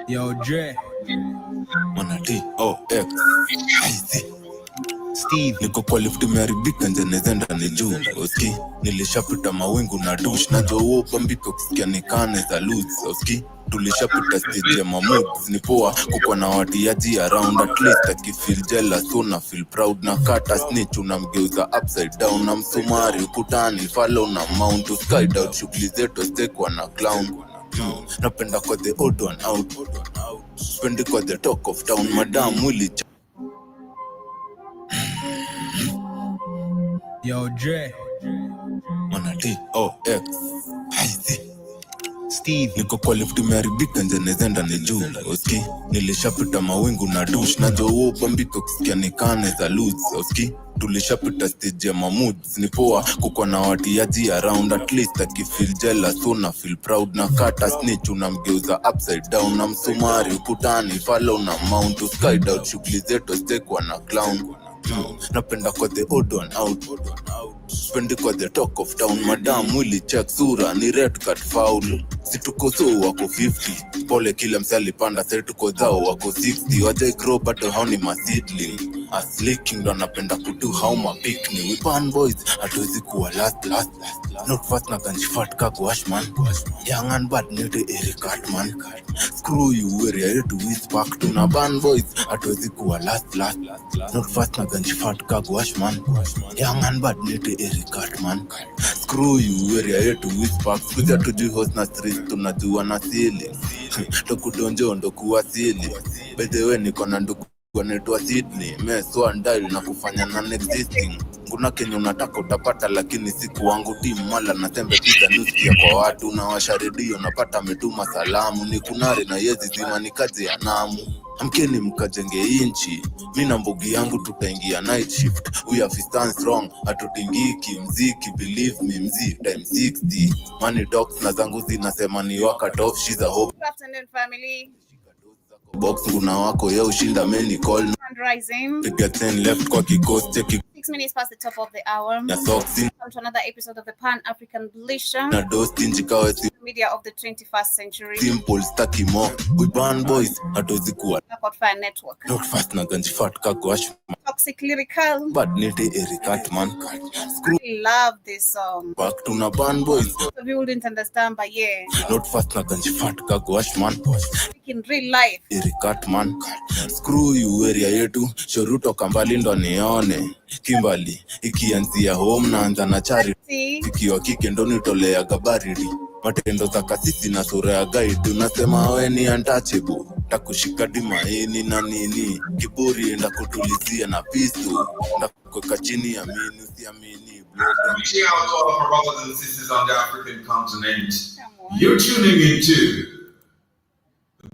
Yo, Dre. Mana T-O-X Steve niko kwa lift imeharibika nje nezenda ni juu Oski nilishapita mawingu na douche na jowo pambiko kusikia nikane za lose Oski tulishapita stage ya moods ni poa kuko na watiaji around at least akifeel jealous so na feel proud na kata snitch unamgeuza upside down na msumari ukutani follow na mount to sky out shughuli zetu stekwa na clown napenda kwa the odd one out spendi kwa the talk of town madam mwili Yo, Dre. Mana T-O-X Steve niko kwa lift imeharibika nje nezenda ni juu Oski nilishapita mawingu na douche na jowo pambiko kusikia nikane za lose Oski tulishapita stage ya moods ni poa kuko na watiaji around at least akifeel jealous so na feel proud na kata snitch unamgeuza upside down na msumari ukutani follow na mount to sky out shughuli zetu stekwa na clown napenda kwa the odd one out spendi kwa the talk of town madam mwili check sura ni red card foul situko so wako 50 pole kila msali panda sasa tuko zao wako 60 wajai grow but how ni masidling as leaking ndo napenda kudu how ma pick ni we pan boys hatuwezi kuwa last not fast na ganji fat ka wash man young and bad need Eric Cartman screw you where you to whisk back to na ban boys hatuwezi kuwa last not fast na ganji fat ka wash man young and bad need Eric Cartman screw you where you to whisk back kuja tujui host na street tunajua na ceiling tokudonjo ndo kuwasili by the way niko na ndugu wanaitwa Sydney meswa ndile na kufanya non-existing kuna kenye unataka utapata lakini siku wangu timu mala na tembe pizza nusikia kwa watu na washa redio napata metuma salamu ni kunari na yezi zima ni kazi ya namu amkeni mkajenge inchi mi na mbogi yangu tutaingia night shift we have stance wrong atutingiki mziki believe me mzi time 60 money talks na zangu zinasema ni waka off she's a hope. Good afternoon, family. Box kuna wako ya ushinda meni call Rising. to get 10 left kwa kikosi cheki 6 minutes past the top of the hour. ya socks Welcome to another episode of the Pan-African Bullisha na dosti njikawe media of the 21st century. simple staki mo we ban boys hatozi kuwa Knockout Fire Network. not fast na ganji fat ka gwash Toxic lyrical. but nite Eric Cartman screw I love this song. back to na ban boys Some people didn't understand, but yeah, not fast na ganji fat ka gwash man in real life. Eric Cartman screw you area yetu shoruto kambali ndo nione kimbali ikianzia home naanza na charity ikiwa kike ndo nitolea gabaridi matendo za kasisi na sura ya guide unasema we ni untouchable takushika dimaini na nini kiburi enda kutulizia na pisto ndakuweka chini ya mini usiamini reaching out to all of our brothers and sisters on the African continent. You're tuning into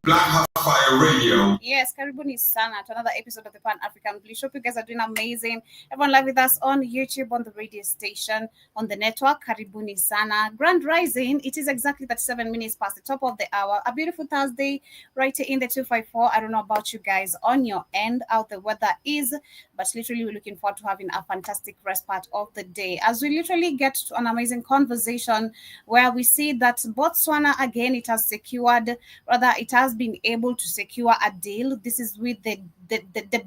Black Fire Radio. Yes, karibuni sana to another episode of the Pan-African Bullisha. Hope you guys are doing amazing. Everyone live with us on YouTube, on the radio station, on the network. Karibuni sana. Grand Rising. It is exactly 37 minutes past the top of the hour. A beautiful Thursday right here in the 254. I don't know about you guys on your end, how the weather is, but literally we're looking forward to having a fantastic rest part of the day as we literally get to an amazing conversation where we see that Botswana again, it has been able to secure a deal. This is with the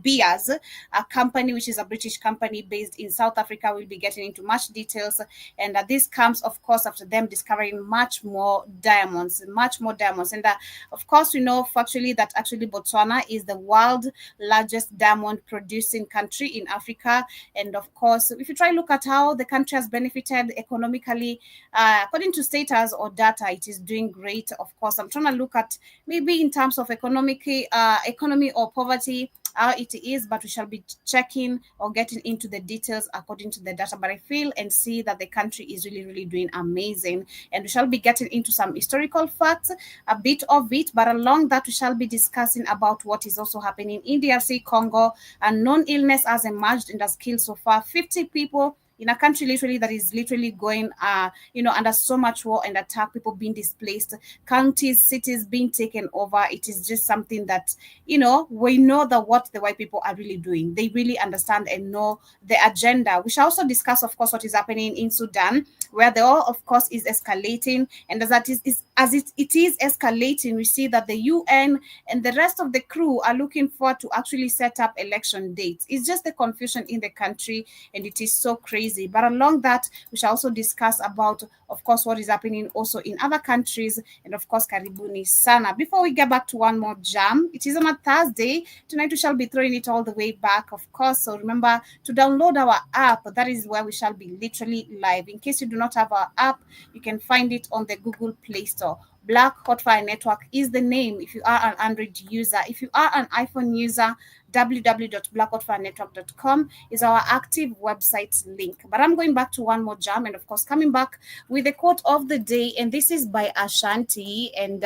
Beers, a company which is a British company based in South Africa. We'll be getting into much details, and this comes, of course, after them discovering much more diamonds. And of course, we know factually that actually Botswana is the world's largest diamond producing country in Africa. And of course, if you try to look at how the country has benefited economically, according to status or data, it is doing great. Of course, I'm trying to look at maybe in terms of economy or poverty, how it is, but we shall be checking or getting into the details according to the data. But I feel and see that the country is really doing amazing, and we shall be getting into some historical facts, a bit of it, but along that we shall be discussing about what is also happening in DRC Congo. A known illness has emerged and has killed so far 50 people in a country literally that is literally going under so much war and attack, people being displaced, counties, cities being taken over. It is just something that we know that what the white people are really doing, they really understand and know the agenda. We shall also discuss, of course, what is happening in Sudan, where the war, of course, is escalating, and as that is as it is escalating, we see that the UN and the rest of the crew are looking forward to actually set up election dates. It's just the confusion in the country, and it is so crazy. But along that, we shall also discuss about, of course, what is happening also in other countries, and of course, karibuni sana. Before we get back to one more jam, it is on a Thursday. Tonight we shall be throwing it all the way back, of course. So remember to download our app. That is where we shall be literally live. In case you do not have our app, you can find it on the Google Play Store. Black Hotfire Network is the name if you are an Android user. If you are an iPhone user, www.blackhotfirenetwork.com is our active website link. But I'm going back to one more jam, and of course coming back with the quote of the day, and this is by Ashanti. And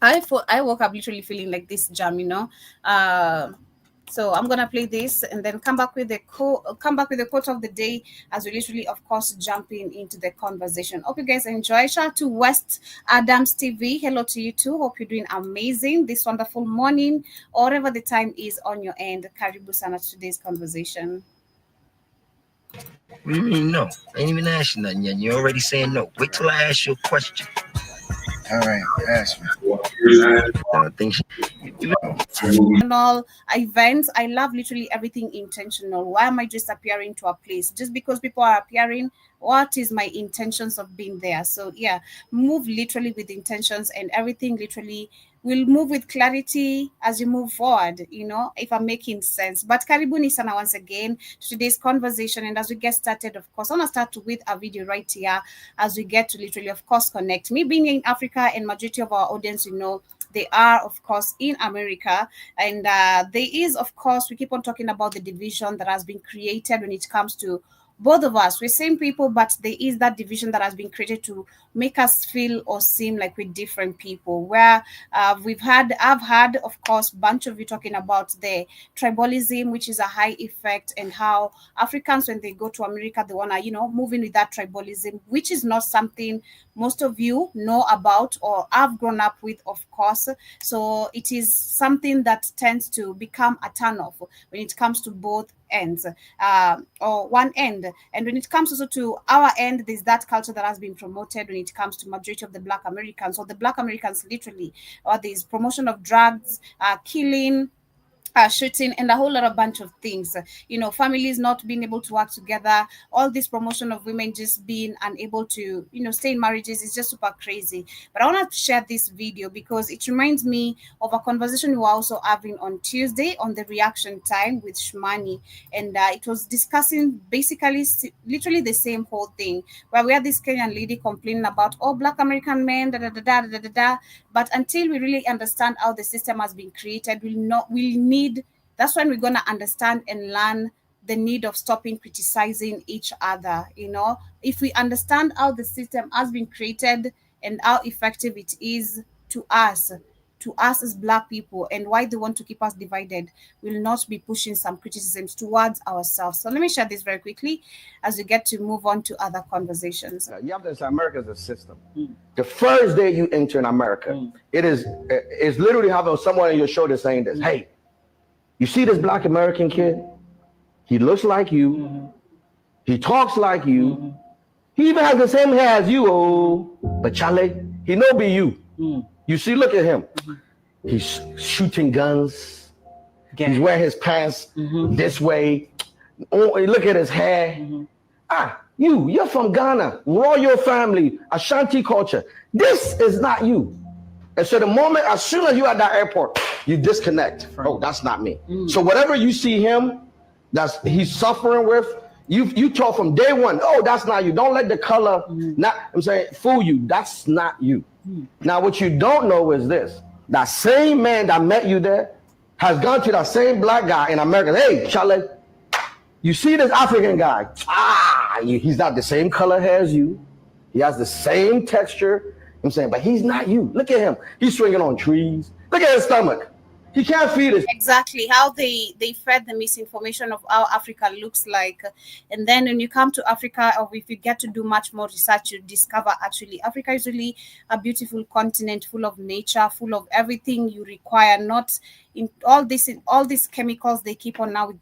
I woke up literally feeling like this jam, so I'm gonna play this and then come back with the quote of the day as we literally, of course, jumping into the conversation. Hope you guys enjoy. Shout out to West Adams TV. Hello to you too. Hope you're doing amazing this wonderful morning, or whatever the time is on your end. Karibu sana to today's conversation. What do you mean no? I ain't even asked you nothing yet. You're already saying no. Wait till I ask you a question. All right, ask me. Intentional events. I love literally everything intentional. Why am I just appearing to a place? Just because people are appearing, what is my intentions of being there? So yeah, move literally with intentions, and everything literally will move with clarity as you move forward, if I'm making sense. But karibuni sana once again to today's conversation. And as we get started, of course, I want to start with a video right here as we get to literally, of course, connect. Me being in Africa, and majority of our audience, they are, of course, in America. And there is, of course, we keep on talking about the division that has been created when it comes to both of us. We're same people, but there is that division that has been created to make us feel or seem like we're different people. Where I've had, of course, bunch of you talking about the tribalism, which is a high effect, and how Africans, when they go to America, they wanna, move in with that tribalism, which is not something most of you know about or have grown up with, of course. So it is something that tends to become a turnoff when it comes to both ends, or one end. And when it comes also to our end, there's that culture that has been promoted when it comes to majority of the Black Americans, or the Black Americans literally, or there's promotion of drugs, killing, shooting, and a whole lot of bunch of things. Families not being able to work together, all this promotion of women just being unable to, stay in marriages is just super crazy. But I want to share this video because it reminds me of a conversation we were also having on Tuesday on the reaction time with Shmani, and it was discussing basically literally the same whole thing, where we had this Kenyan lady complaining about, Black American men, da da da da da da da. But until we really understand how the system has been created, that's when we're going to understand and learn the need of stopping criticizing each other. If we understand how the system has been created and how effective it is to us as Black people, and why they want to keep us divided, we'll not be pushing some criticisms towards ourselves. So let me share this very quickly as we get to move on to other conversations. You have to understand, America is a system. The first day you enter in America, it's literally having someone on your shoulder saying this, hey, you see this Black American kid? He looks like you. He talks like you. He even has the same hair as you, but Charlie, he no be you. You see, look at him. He's shooting guns. He's wearing his pants this way. Oh, look at his hair. You're from Ghana, royal family, Ashanti culture. This is not you. And so as soon as you're at that airport, you disconnect. Oh, that's not me. So whatever you see him, he's suffering with, you talk from day one, oh, that's not you. Don't let the color, fool you. That's not you. Now, what you don't know is this. That same man that met you there has gone to that same Black guy in America. Hey, Charlie, you see this African guy? He's not the same color hair as you. He has the same texture. But he's not you. Look at him. He's swinging on trees. Look at his stomach. He can't feed it. Exactly how they fed the misinformation of how Africa looks like. And then when you come to Africa, or if you get to do much more research, you discover actually Africa is really a beautiful continent full of nature, full of everything you require, not in all these chemicals they keep on now,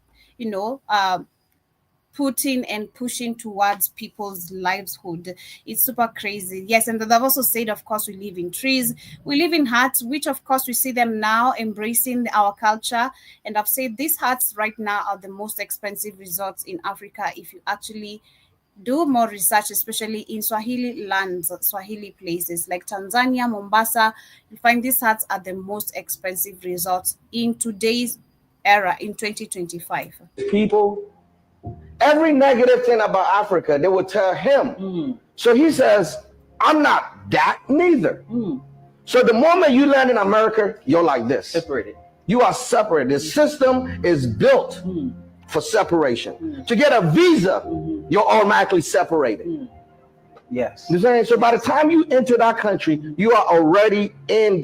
putting and pushing towards people's livelihood. It's super crazy. Yes, and they've also said, of course, we live in trees, we live in huts, which of course we see them now embracing our culture. And I've said these huts right now are the most expensive resorts in Africa if you actually do more research, especially in Swahili lands, Swahili places like Tanzania, Mombasa. You find these huts are the most expensive resorts in today's era in 2025. People, every negative thing about Africa, they will tell him. So he says, I'm not that neither. So the moment you land in America, you're like this. Separated. You are separated. The system is built for separation. To get a visa, you're automatically separated. Yes. You know what I'm saying? So by the time you enter that country, you are already in.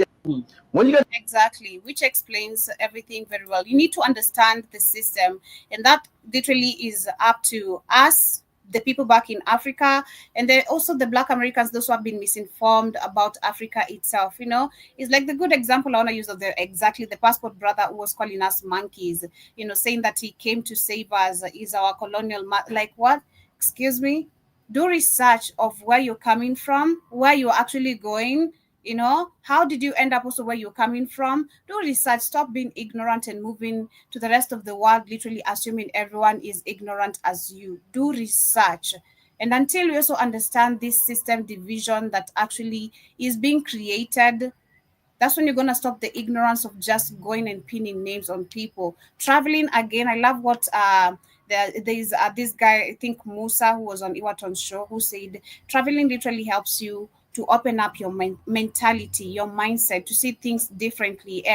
When you get exactly, which explains everything very well. You need to understand the system, and that literally is up to us, the people back in Africa, and then also the Black Americans, those who have been misinformed about Africa itself. You know, it's like the good example I want to use of the passport brother who was calling us monkeys. You know, saying that he came to save us, is our colonial like what? Excuse me. Do research of where you're coming from, where you're actually going. You know, how did you end up also where you're coming from? Do research, stop being ignorant and moving to the rest of the world, literally assuming everyone is ignorant as you. Do research. And until we also understand this system division that actually is being created, that's when you're going to stop the ignorance of just going and pinning names on people. Traveling, again, I love what there's this guy, I think Musa, who was on Iwaton's show, who said traveling literally helps you to open up your mentality, your mindset, to see things differently,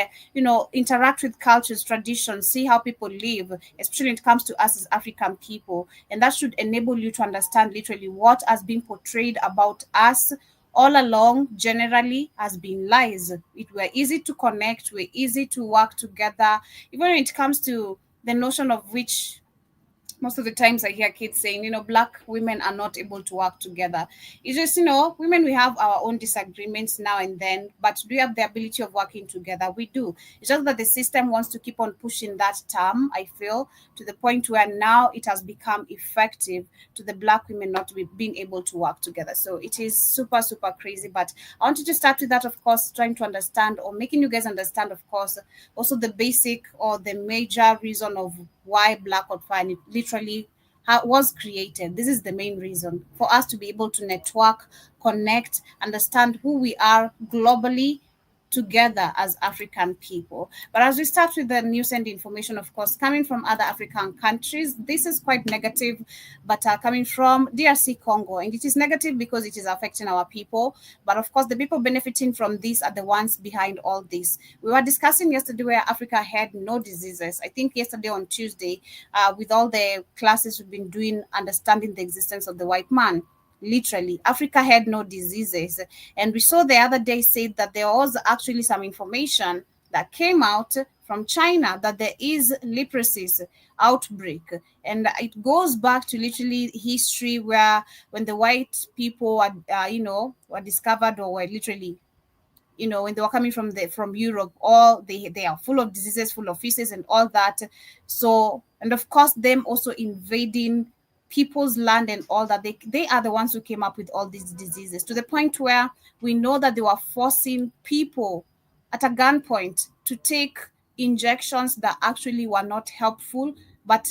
interact with cultures, traditions, see how people live, especially when it comes to us as African people. And that should enable you to understand literally what has been portrayed about us all along generally has been lies. We're easy to connect, we're easy to work together, even when it comes to the notion of which most of the times I hear kids saying, Black women are not able to work together. It's just, women, we have our own disagreements now and then, but do we have the ability of working together? We do. It's just that the system wants to keep on pushing that term, I feel, to the point where now it has become effective to the Black women not being able to work together. So it is super, super crazy. But I wanted to start with that, of course, trying to understand or making you guys understand, of course, also the basic or the major reason of why Black Hot Fire literally was created. This is the main reason for us to be able to network, connect, understand who we are globally together as African people. But as we start with the news and information, of course, coming from other African countries, this is quite negative, but coming from DRC Congo, and it is negative because it is affecting our people. But of course, the people benefiting from this are the ones behind all this. We were discussing yesterday where Africa had no diseases. I think yesterday on Tuesday, with all the classes we've been doing, understanding the existence of the white man. Literally, Africa had no diseases. And we saw the other day said that there was actually some information that came out from China that there is leprosy outbreak. And it goes back to literally history where when the white people were discovered or were literally when they were coming from Europe, all they are full of diseases, full of feces and all that. So, and of course, them also invading people's land and all that, they are the ones who came up with all these diseases, to the point where we know that they were forcing people at a gunpoint to take injections that actually were not helpful, but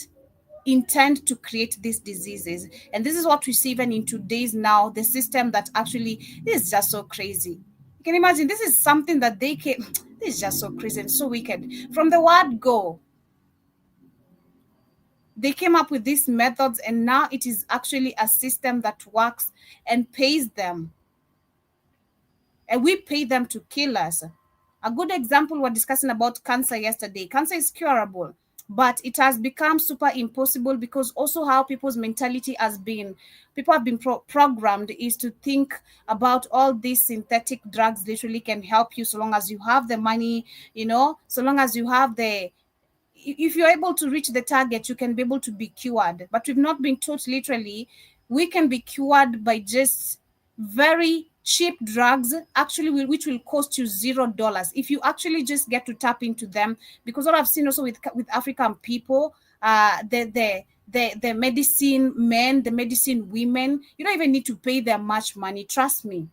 intend to create these diseases. And this is what we see even in today's now, the system that actually is just so crazy. You can imagine this is something that this is just so crazy and so wicked. From the word go, they came up with these methods, and now it is actually a system that works and pays them. And we pay them to kill us. A good example, we're discussing about cancer yesterday. Cancer is curable, but it has become super impossible because also how people's mentality has been. People have been programmed is to think about all these synthetic drugs literally can help you so long as you have the money, so long as you have if you're able to reach the target, you can be able to be cured. But we've not been taught literally we can be cured by just very cheap drugs, actually, which will cost you $0 if you actually just get to tap into them. Because what I've seen also with African people, the the medicine men, the medicine women, you don't even need to pay them much money. Trust me.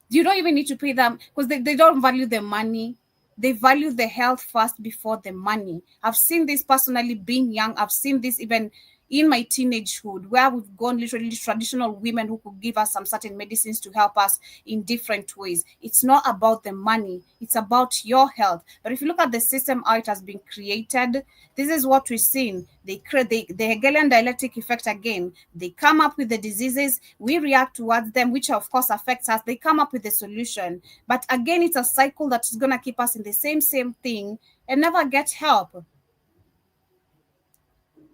You don't even need to pay them because they don't value the money. They value the health first before the money. I've seen this personally being young. I've seen this even in my teenagehood, where we've gone literally traditional women who could give us some certain medicines to help us in different ways. It's not about the money, it's about your health. But if you look at the system, how it has been created, this is what we've seen. They create the Hegelian dialectic effect again. They come up with the diseases, we react towards them, which of course affects us. They come up with the solution. But again, it's a cycle that is going to keep us in the same thing and never get help.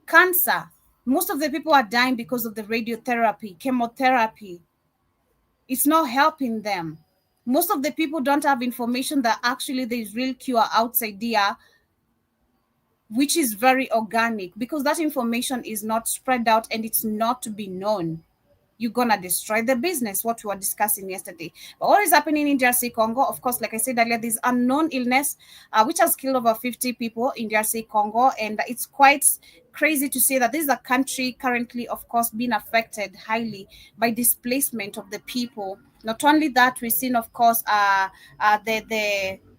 Cancer. Most of the people are dying because of the radiotherapy, chemotherapy. It's not helping them. Most of the people don't have information that actually there's real cure outside there, which is very organic, because that information is not spread out and it's not to be known. You're gonna destroy the business, what we were discussing yesterday. But what is happening in DRC Congo? Of course, like I said earlier, this unknown illness, which has killed over 50 people in DRC Congo, and it's quite crazy to say that this is a country currently, of course, being affected highly by displacement of the people. Not only that, we've seen, of course,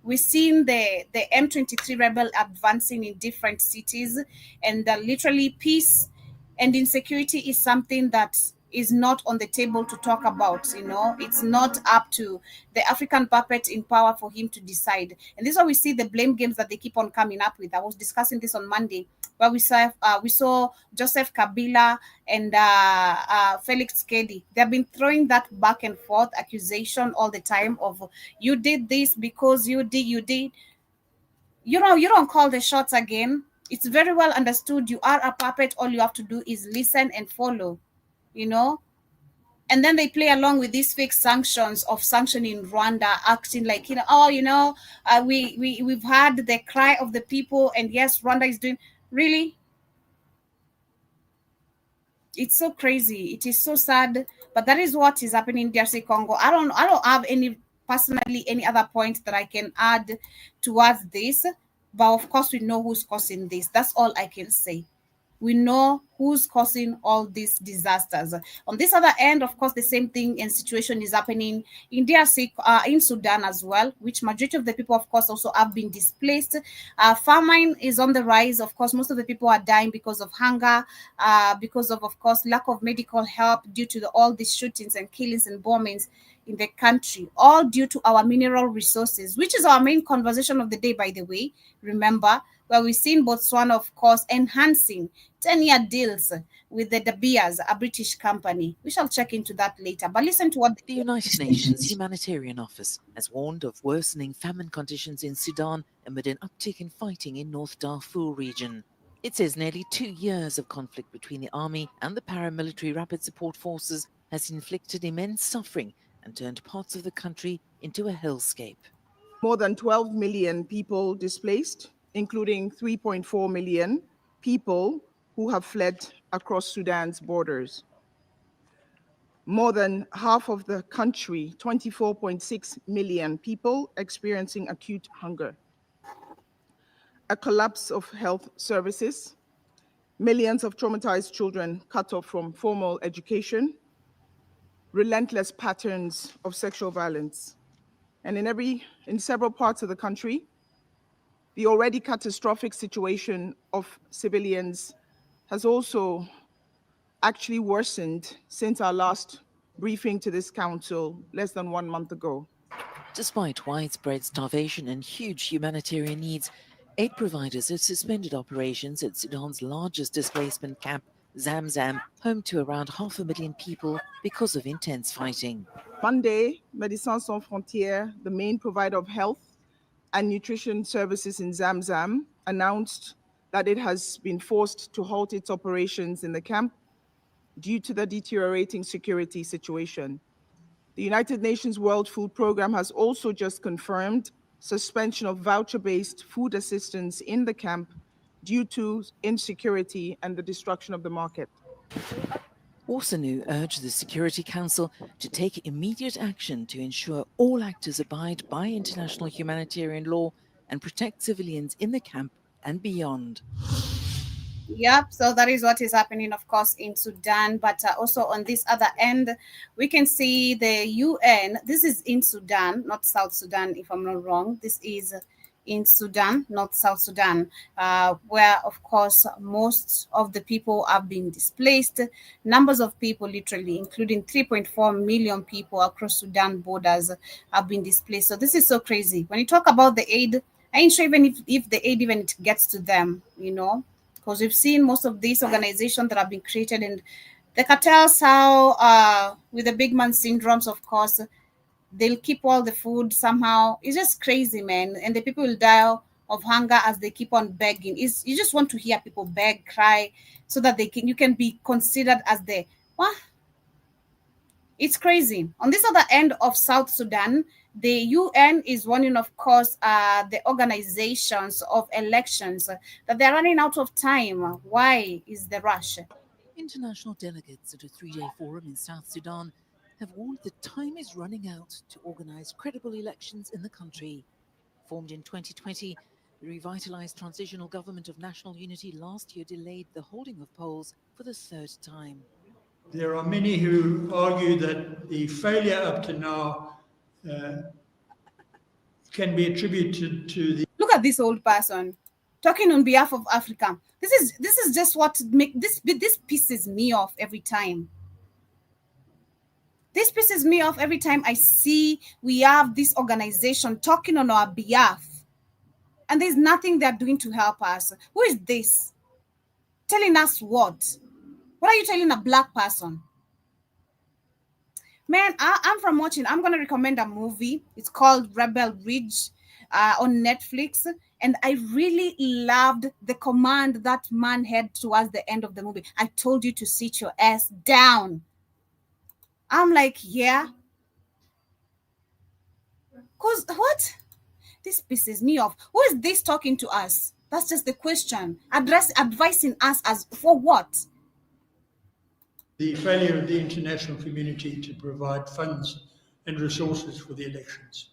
we've seen the M23 rebel advancing in different cities, and literally peace and insecurity is something that is not on the table to talk about. It's not up to the African puppet in power for him to decide. And this is why we see the blame games that they keep on coming up with. I was discussing this on Monday, where we saw Joseph Kabila and Felix Tshisekedi. They've been throwing that back and forth accusation all the time of, you did this because you did. You don't call the shots again. It's very well understood. You are a puppet. All you have to do is listen and follow, and then they play along with these fake sanctions of sanctioning Rwanda, acting like, we've had the cry of the people, and yes, Rwanda is doing. Really, it's so crazy. It is so sad, but that is what is happening in DRC Congo. I don't have any other point that I can add towards this, but of course we know who's causing this. That's all I can say. We know who's causing all these disasters. On this other end, of course, the same thing and situation is happening in DRC, in Sudan as well, which majority of the people, of course, also have been displaced. Famine is on the rise. Of course, most of the people are dying because of hunger, because of course, lack of medical help due to all these shootings and killings and bombings in the country, all due to our mineral resources, which is our main conversation of the day, by the way. Remember, where we've seen Botswana, of course, enhancing 10-year deals with the De Beers, a British company. We shall check into that later. But listen to what the United Nations Humanitarian Office has warned of worsening famine conditions in Sudan amid an uptick in fighting in North Darfur region. It says nearly 2 years of conflict between the army and the paramilitary rapid support forces has inflicted immense suffering and turned parts of the country into a hellscape. More than 12 million people displaced, including 3.4 million people who have fled across Sudan's borders. More than half of the country, 24.6 million people, experiencing acute hunger. A collapse of health services, millions of traumatized children cut off from formal education, relentless patterns of sexual violence. And in several parts of the country, the already catastrophic situation of civilians has also actually worsened since our last briefing to this council less than 1 month ago. Despite widespread starvation and huge humanitarian needs, aid providers have suspended operations at Sudan's largest displacement camp, Zamzam, home to around 500,000 people because of intense fighting. Monday, Médecins Sans Frontières, the main provider of health and nutrition services in Zamzam, announced that it has been forced to halt its operations in the camp due to the deteriorating security situation. The United Nations World Food Programme has also just confirmed suspension of voucher-based food assistance in the camp due to insecurity and the destruction of the market. Orsanu urged the Security Council to take immediate action to ensure all actors abide by international humanitarian law and protect civilians in the camp and beyond. Yep, so that is what is happening, of course, in Sudan. But also on this other end, we can see the UN. This is in Sudan, not South Sudan, if I'm not wrong. This is in Sudan, not South Sudan, where, of course, most of the people have been displaced. Numbers of people, literally, including 3.4 million people across Sudan borders, have been displaced. So this is so crazy. When you talk about the aid, I ain't sure even if the aid even gets to them, because we've seen most of these organizations that have been created and the cartels, how with the big man syndromes, of course, they'll keep all the food somehow. It's just crazy, man. And the people will die of hunger as they keep on begging. You just want to hear people beg, cry, so that you can be considered as the what? It's crazy. On this other end of South Sudan, the UN is warning, of course, the organizations of elections that they're running out of time. Why is the rush? International delegates at a 3-day forum in South Sudan have warned that time is running out to organize credible elections in the country. Formed in 2020, the revitalized transitional government of national unity last year delayed the holding of polls for the third time. There are many who argue that the failure up to now can be attributed to the... Look at this old person talking on behalf of Africa. This is just what this pisses me off every time. This pisses me off every time I see we have this organization talking on our behalf, and there's nothing they're doing to help us. Who is this? Telling us what? What are you telling a black person? Man, I'm from watching. I'm going to recommend a movie. It's called Rebel Ridge on Netflix. And I really loved the command that man had towards the end of the movie. I told you to sit your ass down. I'm like, yeah. Because what? This pisses me off. Who is this talking to us? That's just the question. Advising us as for what? The failure of the international community to provide funds and resources for the elections.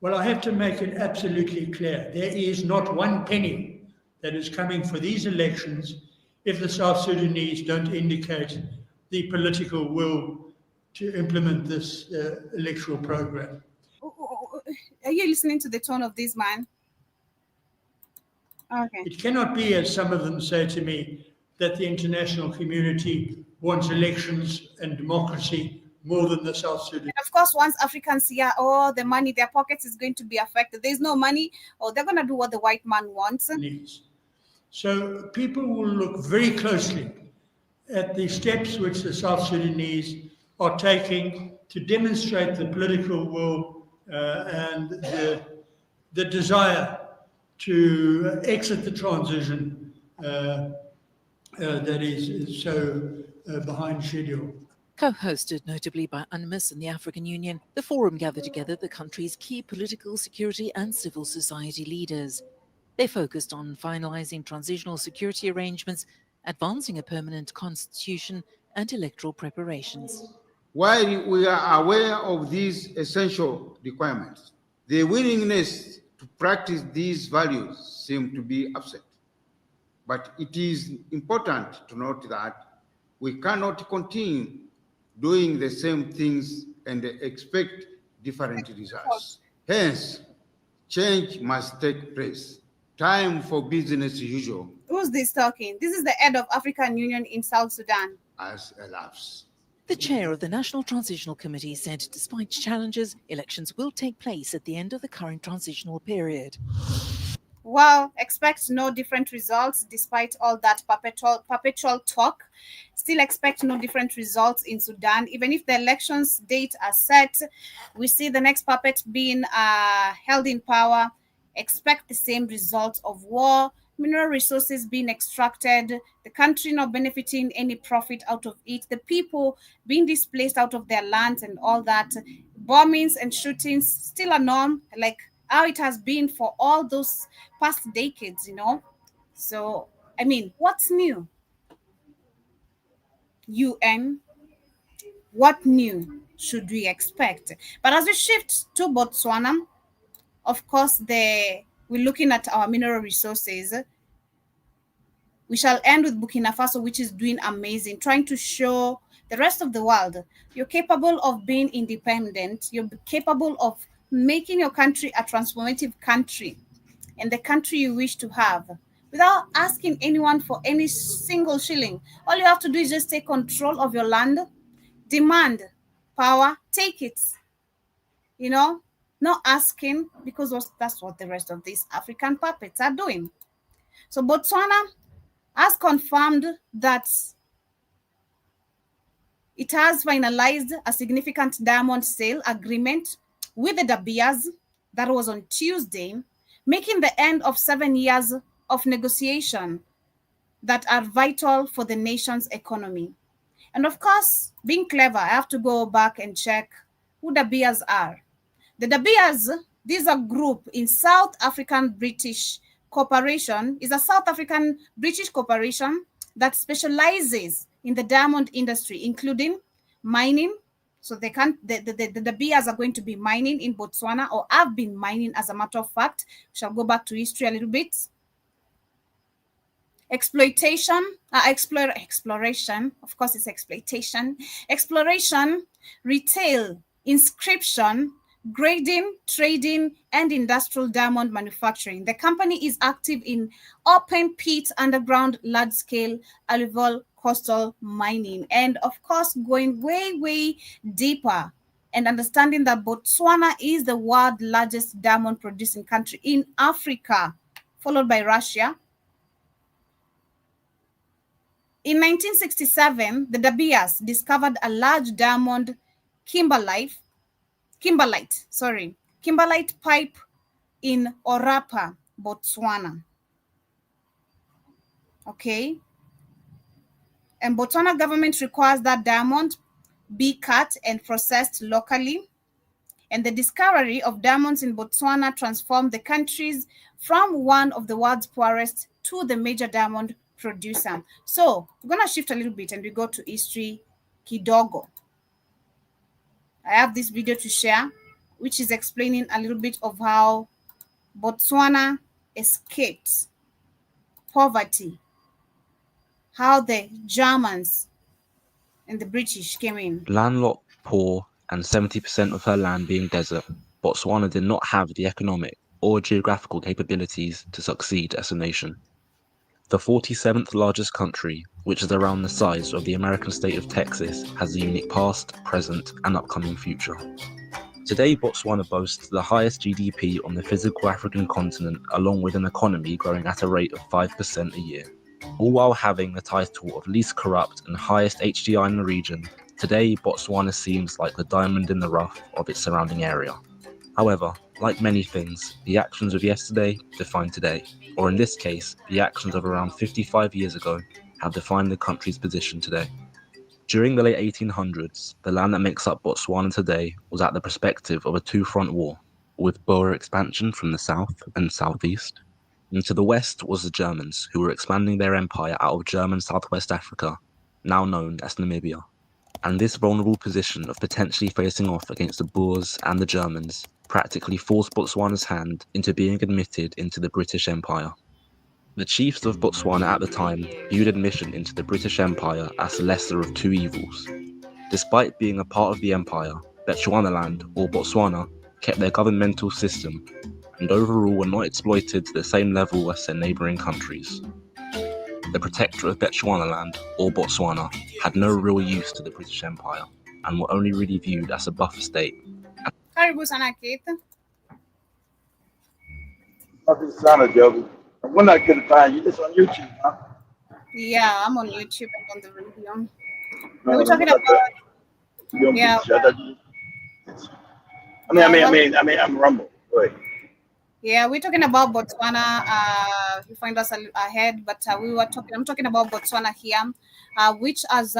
Well, I have to make it absolutely clear. There is not one penny that is coming for these elections if the South Sudanese don't indicate the political will to implement this electoral program. Are you listening to the tone of this man? Okay. It cannot be, as some of them say to me, that the international community wants elections and democracy more than the South Sudan. And of course, once Africans hear, oh, the money, their pockets is going to be affected. There's no money, or they're going to do what the white man wants. So people will look very closely at the steps which the South Sudanese are taking to demonstrate the political will and the desire to exit the transition that is so behind schedule. Co-hosted notably by UNMISS and the African Union, the forum gathered together the country's key political, security and civil society leaders. They focused on finalizing transitional security arrangements, advancing a permanent constitution and electoral preparations. While we are aware of these essential requirements, the willingness to practice these values seems to be absent. But it is important to note that we cannot continue doing the same things and expect different results. Hence, change must take place. Time for business as usual. Who's this talking? This is the head of African Union in South Sudan. As elapsed. The chair of the National Transitional Committee said despite challenges, elections will take place at the end of the current transitional period. Well, expect no different results despite all that perpetual talk. Still expect no different results in Sudan. Even if the elections date are set, we see the next puppet being held in power. Expect the same results of war, mineral resources being extracted, the country not benefiting any profit out of it, the people being displaced out of their lands and all that. Bombings and shootings still a norm, like how it has been for all those past decades, So, I mean, what's new? UN, what new should we expect? But as we shift to Botswana, of course, we're looking at our mineral resources. We shall end with Burkina Faso, which is doing amazing, trying to show the rest of the world you're capable of being independent, you're capable of making your country a transformative country and the country you wish to have without asking anyone for any single shilling. All you have to do is just take control of your land, demand power, take it. You know, not asking, because that's what the rest of these African puppets are doing. So Botswana has confirmed that it has finalized a significant diamond sale agreement with the De Beers. That was on Tuesday, making the end of 7 years of negotiation that are vital for the nation's economy. And of course, being clever, I have to go back and check who the De Beers are. The De Beers, this is a group in South African British Corporation, is a South African British corporation that specializes in the diamond industry, including mining. So the De Beers are going to be mining in Botswana, or have been mining, as a matter of fact. We shall go back to history a little bit. Exploration, exploration, of course it's exploitation, exploration, retail, inscription, grading, trading, and industrial diamond manufacturing. The company is active in open pit, underground, large-scale, alluvial, coastal mining, and of course going way deeper and understanding that Botswana is the world's largest diamond producing country in Africa, followed by Russia. In 1967, the De Beers discovered a large diamond kimberlite pipe in Orapa, Botswana. Okay. And Botswana government requires that diamond be cut and processed locally. And the discovery of diamonds in Botswana transformed the countries from one of the world's poorest to the major diamond producer. So we're going to shift a little bit and we go to history kidogo. I have this video to share, which is explaining a little bit of how Botswana escaped poverty, how the Germans and the British came in. Landlocked, poor, and 70% of her land being desert, Botswana did not have the economic or geographical capabilities to succeed as a nation. The 47th largest country, which is around the size of the American state of Texas, has a unique past, present, and upcoming future. Today, Botswana boasts the highest GDP on the physical African continent, along with an economy growing at a rate of 5% a year. All while having the title of least corrupt and highest HDI in the region, today Botswana seems like the diamond in the rough of its surrounding area. However, like many things, the actions of yesterday define today, or in this case, the actions of around 55 years ago have defined the country's position today. During the late 1800s, the land that makes up Botswana today was at the perspective of a two-front war, with Boer expansion from the south and southeast. And to the west was the Germans, who were expanding their empire out of German Southwest Africa, now known as Namibia. And this vulnerable position of potentially facing off against the Boers and the Germans practically forced Botswana's hand into being admitted into the British Empire. The chiefs of Botswana at the time viewed admission into the British Empire as the lesser of two evils. Despite being a part of the empire, Bechuanaland, or Botswana, kept their governmental system and overall were not exploited to the same level as their neighbouring countries. The protectorate of Bechuanaland, or Botswana, had no real use to the British Empire and were only really viewed as a buffer state. Karibu sana Keith. Nothing sounded, Joby. When I get a time, you just on YouTube, huh? Yeah, I'm on YouTube and on the radio. No, We're talking about yeah. I'm Rumble. Go ahead. Yeah, we're talking about Botswana. You find us ahead, but I'm talking about Botswana here, which has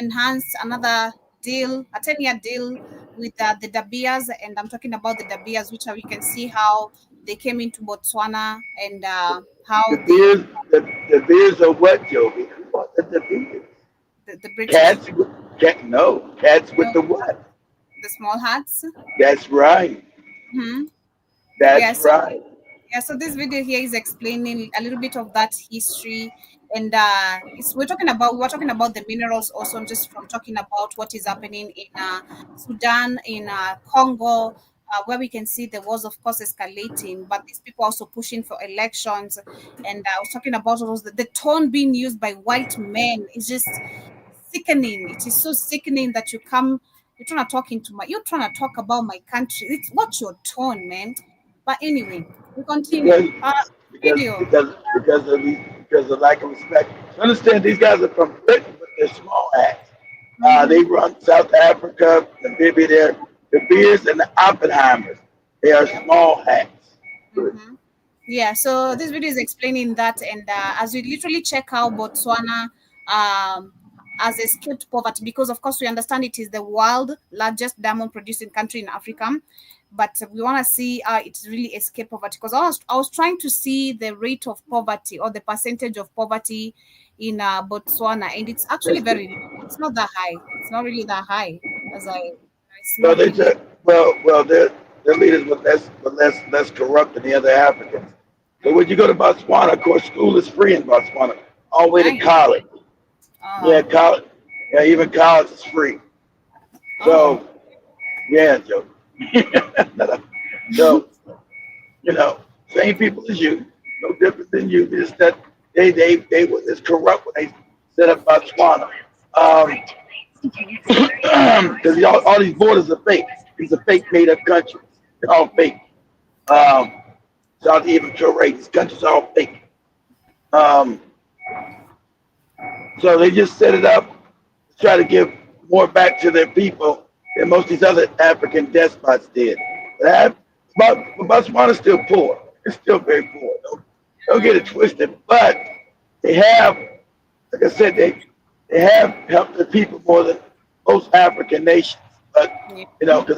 enhanced another deal, a 10-year deal with the De Beers, and I'm talking about the De Beers, which we can see how they came into Botswana and how the beers are what, Joby? What the beers? The British. Cats with the what? The small hats. That's right. Mm-hmm. That's right. Yeah, so this video here is explaining a little bit of that history, and we're talking about the minerals also, just from talking about what is happening in Sudan, in Congo, where we can see the wars, of course, escalating, but these people also pushing for elections. And I was talking about all the tone being used by white men is just sickening. It is so sickening that you're trying to talk about my country. What's your tone, man? But anyway, we continue. Video. Because of lack of respect. Understand, these guys are from Britain, but they're small hats. They run South Africa, Namibia, the Beers and the Oppenheimers. They are small hats. Yeah, so this video is explaining that, and as we literally check out Botswana has escaped poverty, because of course we understand it is the world largest diamond producing country in Africa, but we want to see it's really escaped poverty, because I was trying to see the rate of poverty or the percentage of poverty in Botswana, and it's actually very low. It's not that high. It's not really that high as it's Well, not they really. just their leaders were less corrupt than the other Africans. But when you go to Botswana, of course, school is free in Botswana, all the way to college. Yeah, college. Yeah, even college is free. So, yeah, Joe. So, same people as you, no different than you. Just that they were as corrupt when they set up Botswana. Because all these borders are fake. These are fake made up countries. They're all fake. South even Korea, these countries are all fake. So they just set it up to try to give more back to their people than most of these other African despots did. But Botswana is still poor. It's still very poor. Don't get it twisted. But they have, like I said, they have helped the people more than most African nations. But because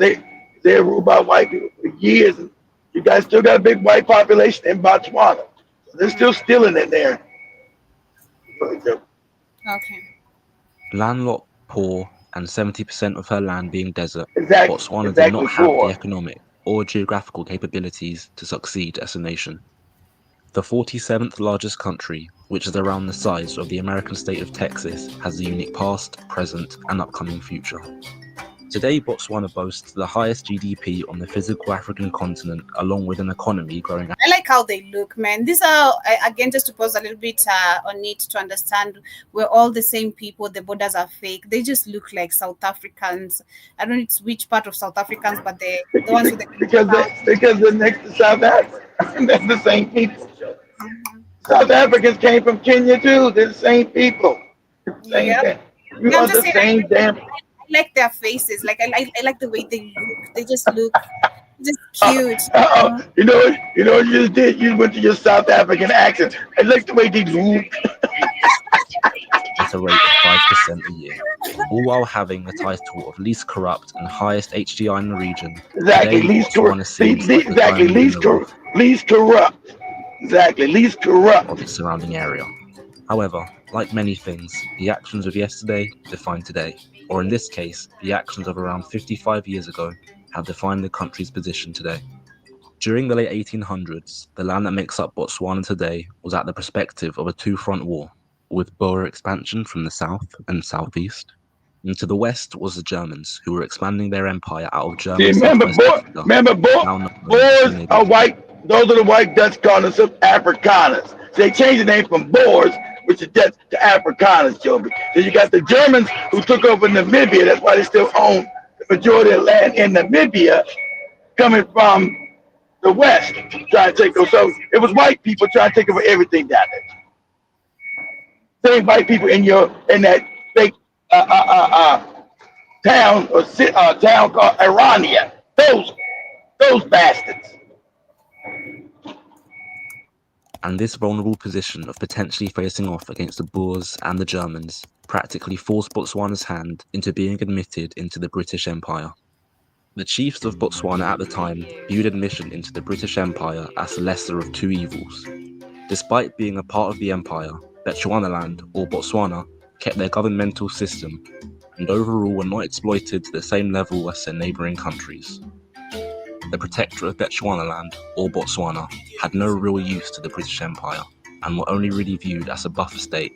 they're ruled by white people for years, and you guys still got a big white population in Botswana. So they're still stealing in there. Okay. Landlocked, poor, and 70% of her land being desert, Exactly. Botswana did not have the economic or geographical capabilities to succeed as a nation. The 47th largest country, which is around the size of the American state of Texas, has a unique past, present, and upcoming future. Today, Botswana boasts the highest GDP on the physical African continent, along with an economy growing. I like how they look, man. These are, again, just to pause a little bit on it to understand, we're all the same people. The borders are fake. They just look like South Africans. I don't know which part of South Africans, but the ones with the because they're next to South Africa. That's the same people. South Africans came from Kenya too. They're the same people. Same thing. You are the same damn. I like their faces. Like I like the way they look. They just look just cute. You know what you just did? You went to your South African accent. I like the way they look. At a rate of 5% a year, all while having the title of least corrupt and highest HDI in the region. Exactly, Today, least corrupt. Exactly, least corrupt. Exactly, least corrupt of its surrounding area. However, like many things, the actions of yesterday define today, or in this case, the actions of around 55 years ago have defined the country's position today. During the late 1800s, the land that makes up Botswana today was at the perspective of a two-front war, with Boer expansion from the south and southeast. And to the west was the Germans, who were expanding their empire out of German southwest Africa. Boers are white. Those are the white Dutch calling themselves Afrikaners. So they changed the name from Boers, which is Dutch, to Afrikaners, Joby. So you got the Germans who took over Namibia. That's why they still own the majority of land in Namibia, coming from the west, trying to take over. So it was white people trying to take over everything down there. Same white people in that fake town town called Irania. Those bastards. And this vulnerable position of potentially facing off against the Boers and the Germans practically forced Botswana's hand into being admitted into the British Empire. The chiefs of Botswana at the time viewed admission into the British Empire as the lesser of two evils. Despite being a part of the empire, Bechuanaland, or Botswana, kept their governmental system and overall were not exploited to the same level as their neighbouring countries. the protectorate of Bechuanaland, or Botswana, had no real use to the British Empire and were only really viewed as a buffer state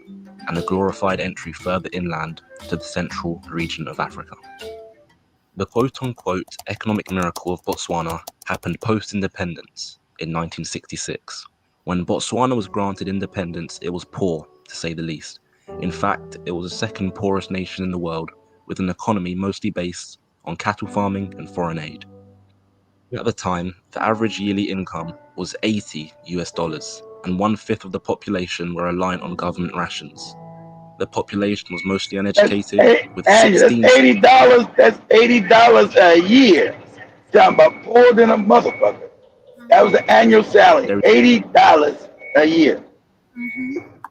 and a glorified entry further inland to the central region of Africa. The quote-unquote economic miracle of Botswana happened post-independence in 1966. When Botswana was granted independence, it was poor, to say the least. In fact, it was the second poorest nation in the world, with an economy mostly based on cattle farming and foreign aid. At the time, the average yearly income was $80 US, and 1/5 of the population were reliant on government rations. The population was mostly uneducated, with That's $80. That's $80 a year. Talking about poor than a motherfucker. That was the annual salary. $80 a year.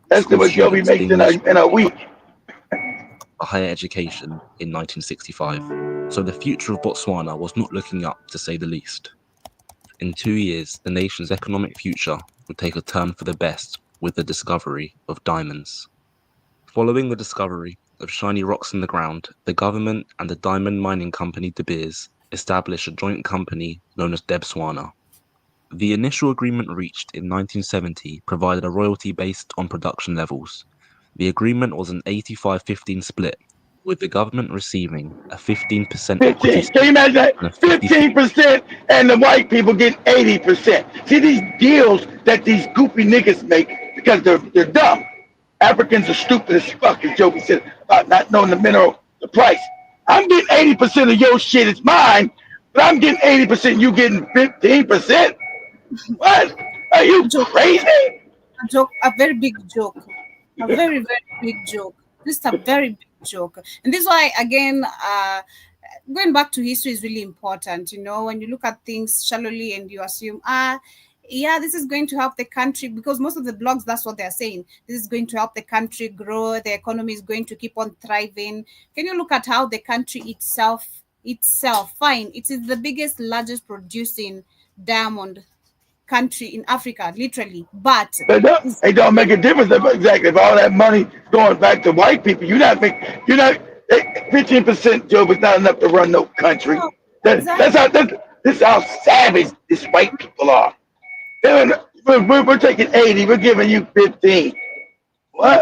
That's what Joby makes in a week. A higher education in 1965, so the future of Botswana was not looking up, to say the least. In 2 years, the nation's economic future would take a turn for the best with the discovery of diamonds. Following the discovery of shiny rocks in the ground, the government and the diamond mining company De Beers established a joint company known as Debswana. The initial agreement reached in 1970 provided a royalty based on production levels. The agreement was an 85-15 split, with the government receiving a 15% equity stake. Can you imagine that? 15% and the white people get 80%. See these deals that these goofy niggas make because they're dumb. Africans are stupid as fuck, as Joby said, about not knowing the price. I'm getting 80% of your shit, it's mine, but I'm getting 80%, you getting 15%? What? Are you crazy? A joke, a very big joke. A very, very big joke. Just a very big joke. And this is why, again, going back to history is really important. You know, when you look at things shallowly and you assume, yeah, this is going to help the country, because most of the blogs, that's what they're saying. This is going to help the country grow. The economy is going to keep on thriving. Can you look at how the country itself, fine, it is the biggest, largest producing diamond country in Africa, literally. But it don't make a difference. Exactly. If all that money going back to white people, you're not 15%, Job, is not enough to run no country. This is how savage these white people are. We're taking 80, we're giving you 15. What?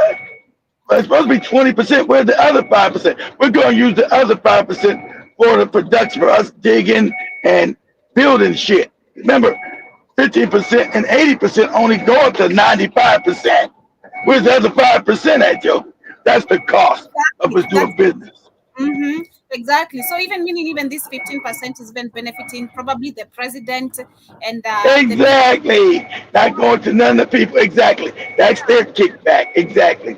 Well, it's supposed to be 20%. Where's the other 5%? We're going to use the other 5% for the production, for us digging and building shit. Remember, 15% and 80% only go up to 95%. Where's the other 5% at, Joe? That's the cost of us doing business. Exactly. So even this 15% is been benefiting probably the president and exactly. Not going to none of the people. Exactly. That's their kickback. Exactly.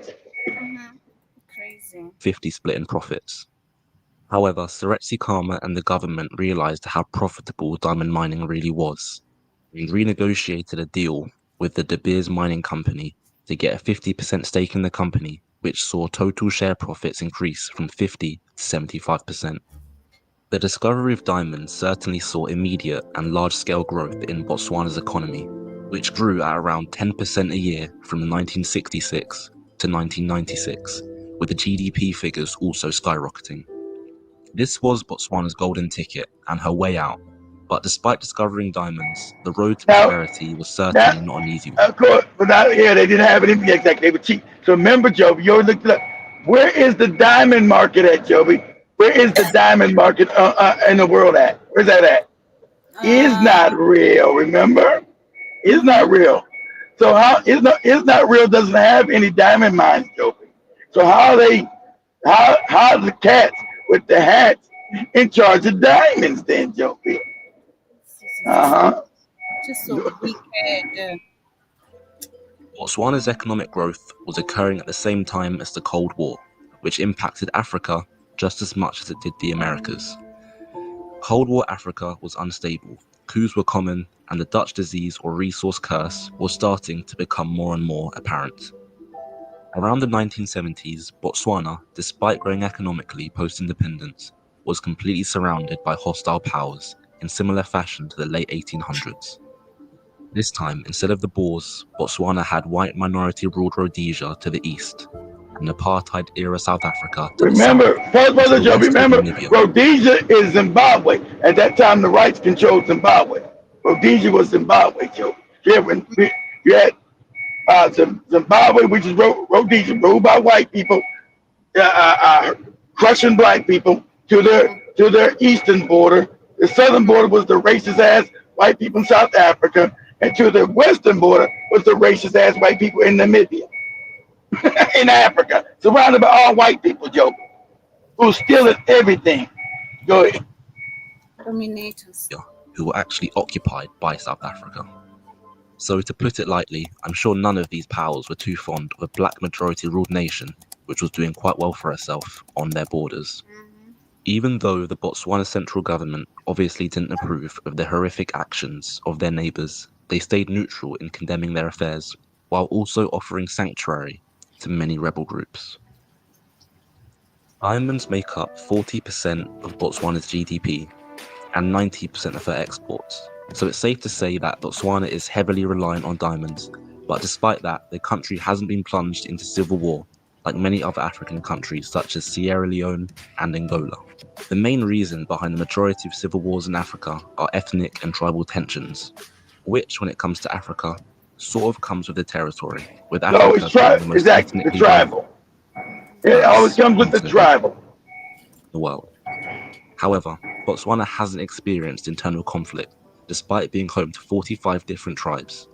Crazy. 50 split in profits. However, Seretse Khama and the government realized how profitable diamond mining really was. We renegotiated a deal with the De Beers Mining Company to get a 50% stake in the company, which saw total share profits increase from 50 to 75%. The discovery of diamonds certainly saw immediate and large-scale growth in Botswana's economy, which grew at around 10% a year from 1966 to 1996, with the GDP figures also skyrocketing. This was Botswana's golden ticket and her way out. But despite discovering diamonds, the road to prosperity was certainly not an easy one. Of course, but out here they didn't have anything exactly. They were cheap. So remember, Joby, you always looked it up. Where is the diamond market at, Joby? Where is the diamond market in the world at? Where's that at? It's not real. Remember, it's not real. So how it's not real doesn't have any diamond mines, Joby. So how the cats with the hats in charge of diamonds then, Joby? Just so wicked. Botswana's economic growth was occurring at the same time as the Cold War, which impacted Africa just as much as it did the Americas. Cold War Africa was unstable, coups were common, and the Dutch disease or resource curse was starting to become more and more apparent. Around the 1970s, Botswana, despite growing economically post-independence, was completely surrounded by hostile powers in similar fashion to the late 1800s. This time, instead of the Boers, Botswana had white minority-ruled Rhodesia to the east, and apartheid-era South Africa to Remember, the south, Brother to the Joe, west of remember, Namibia. Rhodesia is Zimbabwe. At that time, the whites controlled Zimbabwe. Rhodesia was Zimbabwe, Joe. Yeah, when you had Zimbabwe, which is Rhodesia, ruled by white people, crushing black people to their eastern border. The southern border was the racist ass white people in South Africa, and to the western border was the racist ass white people in Namibia, in Africa, surrounded by all white people, Joe, who stealing everything. Go ahead. Dominators. Who were actually occupied by South Africa. So to put it lightly, I'm sure none of these powers were too fond of a black majority ruled nation which was doing quite well for herself on their borders. Even though the Botswana central government obviously didn't approve of the horrific actions of their neighbours, they stayed neutral in condemning their affairs, while also offering sanctuary to many rebel groups. Diamonds make up 40% of Botswana's GDP and 90% of her exports, so it's safe to say that Botswana is heavily reliant on diamonds, but despite that, the country hasn't been plunged into civil war like many other African countries such as Sierra Leone and Angola. The main reason behind the majority of civil wars in Africa are ethnic and tribal tensions, which, when it comes to Africa, sort of comes with the territory, with Africa being the most Exactly, the ethnically tribal. It always comes with the tribal. The world. However, Botswana hasn't experienced internal conflict, despite being home to 45 different tribes.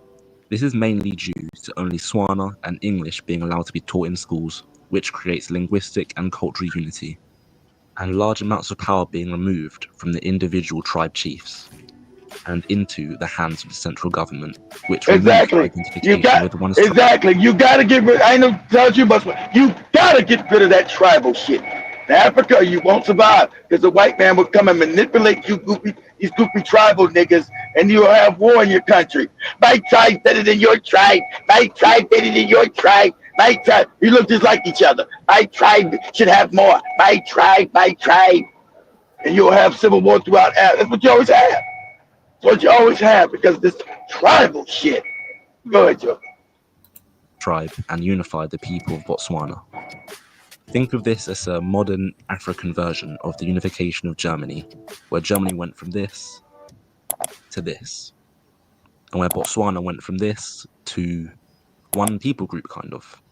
This is mainly due to only Swana and English being allowed to be taught in schools, which creates linguistic and cultural unity, and large amounts of power being removed from the individual tribe chiefs and into the hands of the central government, which removes identification with one's tribe. Exactly. You got to get rid. I know. Tell you about. You got to get rid of that tribal shit. In Africa, you won't survive because the white man will come and manipulate you, these goofy tribal niggas, and you'll have war in your country. My tribe better than your tribe. My tribe better than your tribe. My tribe. You look just like each other. My tribe should have more. My tribe. My tribe. And you'll have civil war throughout. That's what you always have. That's what you always have because this tribal shit. Go ahead, Joe. Tribe and unify the people of Botswana. Think of this as a modern African version of the unification of Germany, where Germany went from this to this, and where Botswana went from this to one people group, kind of.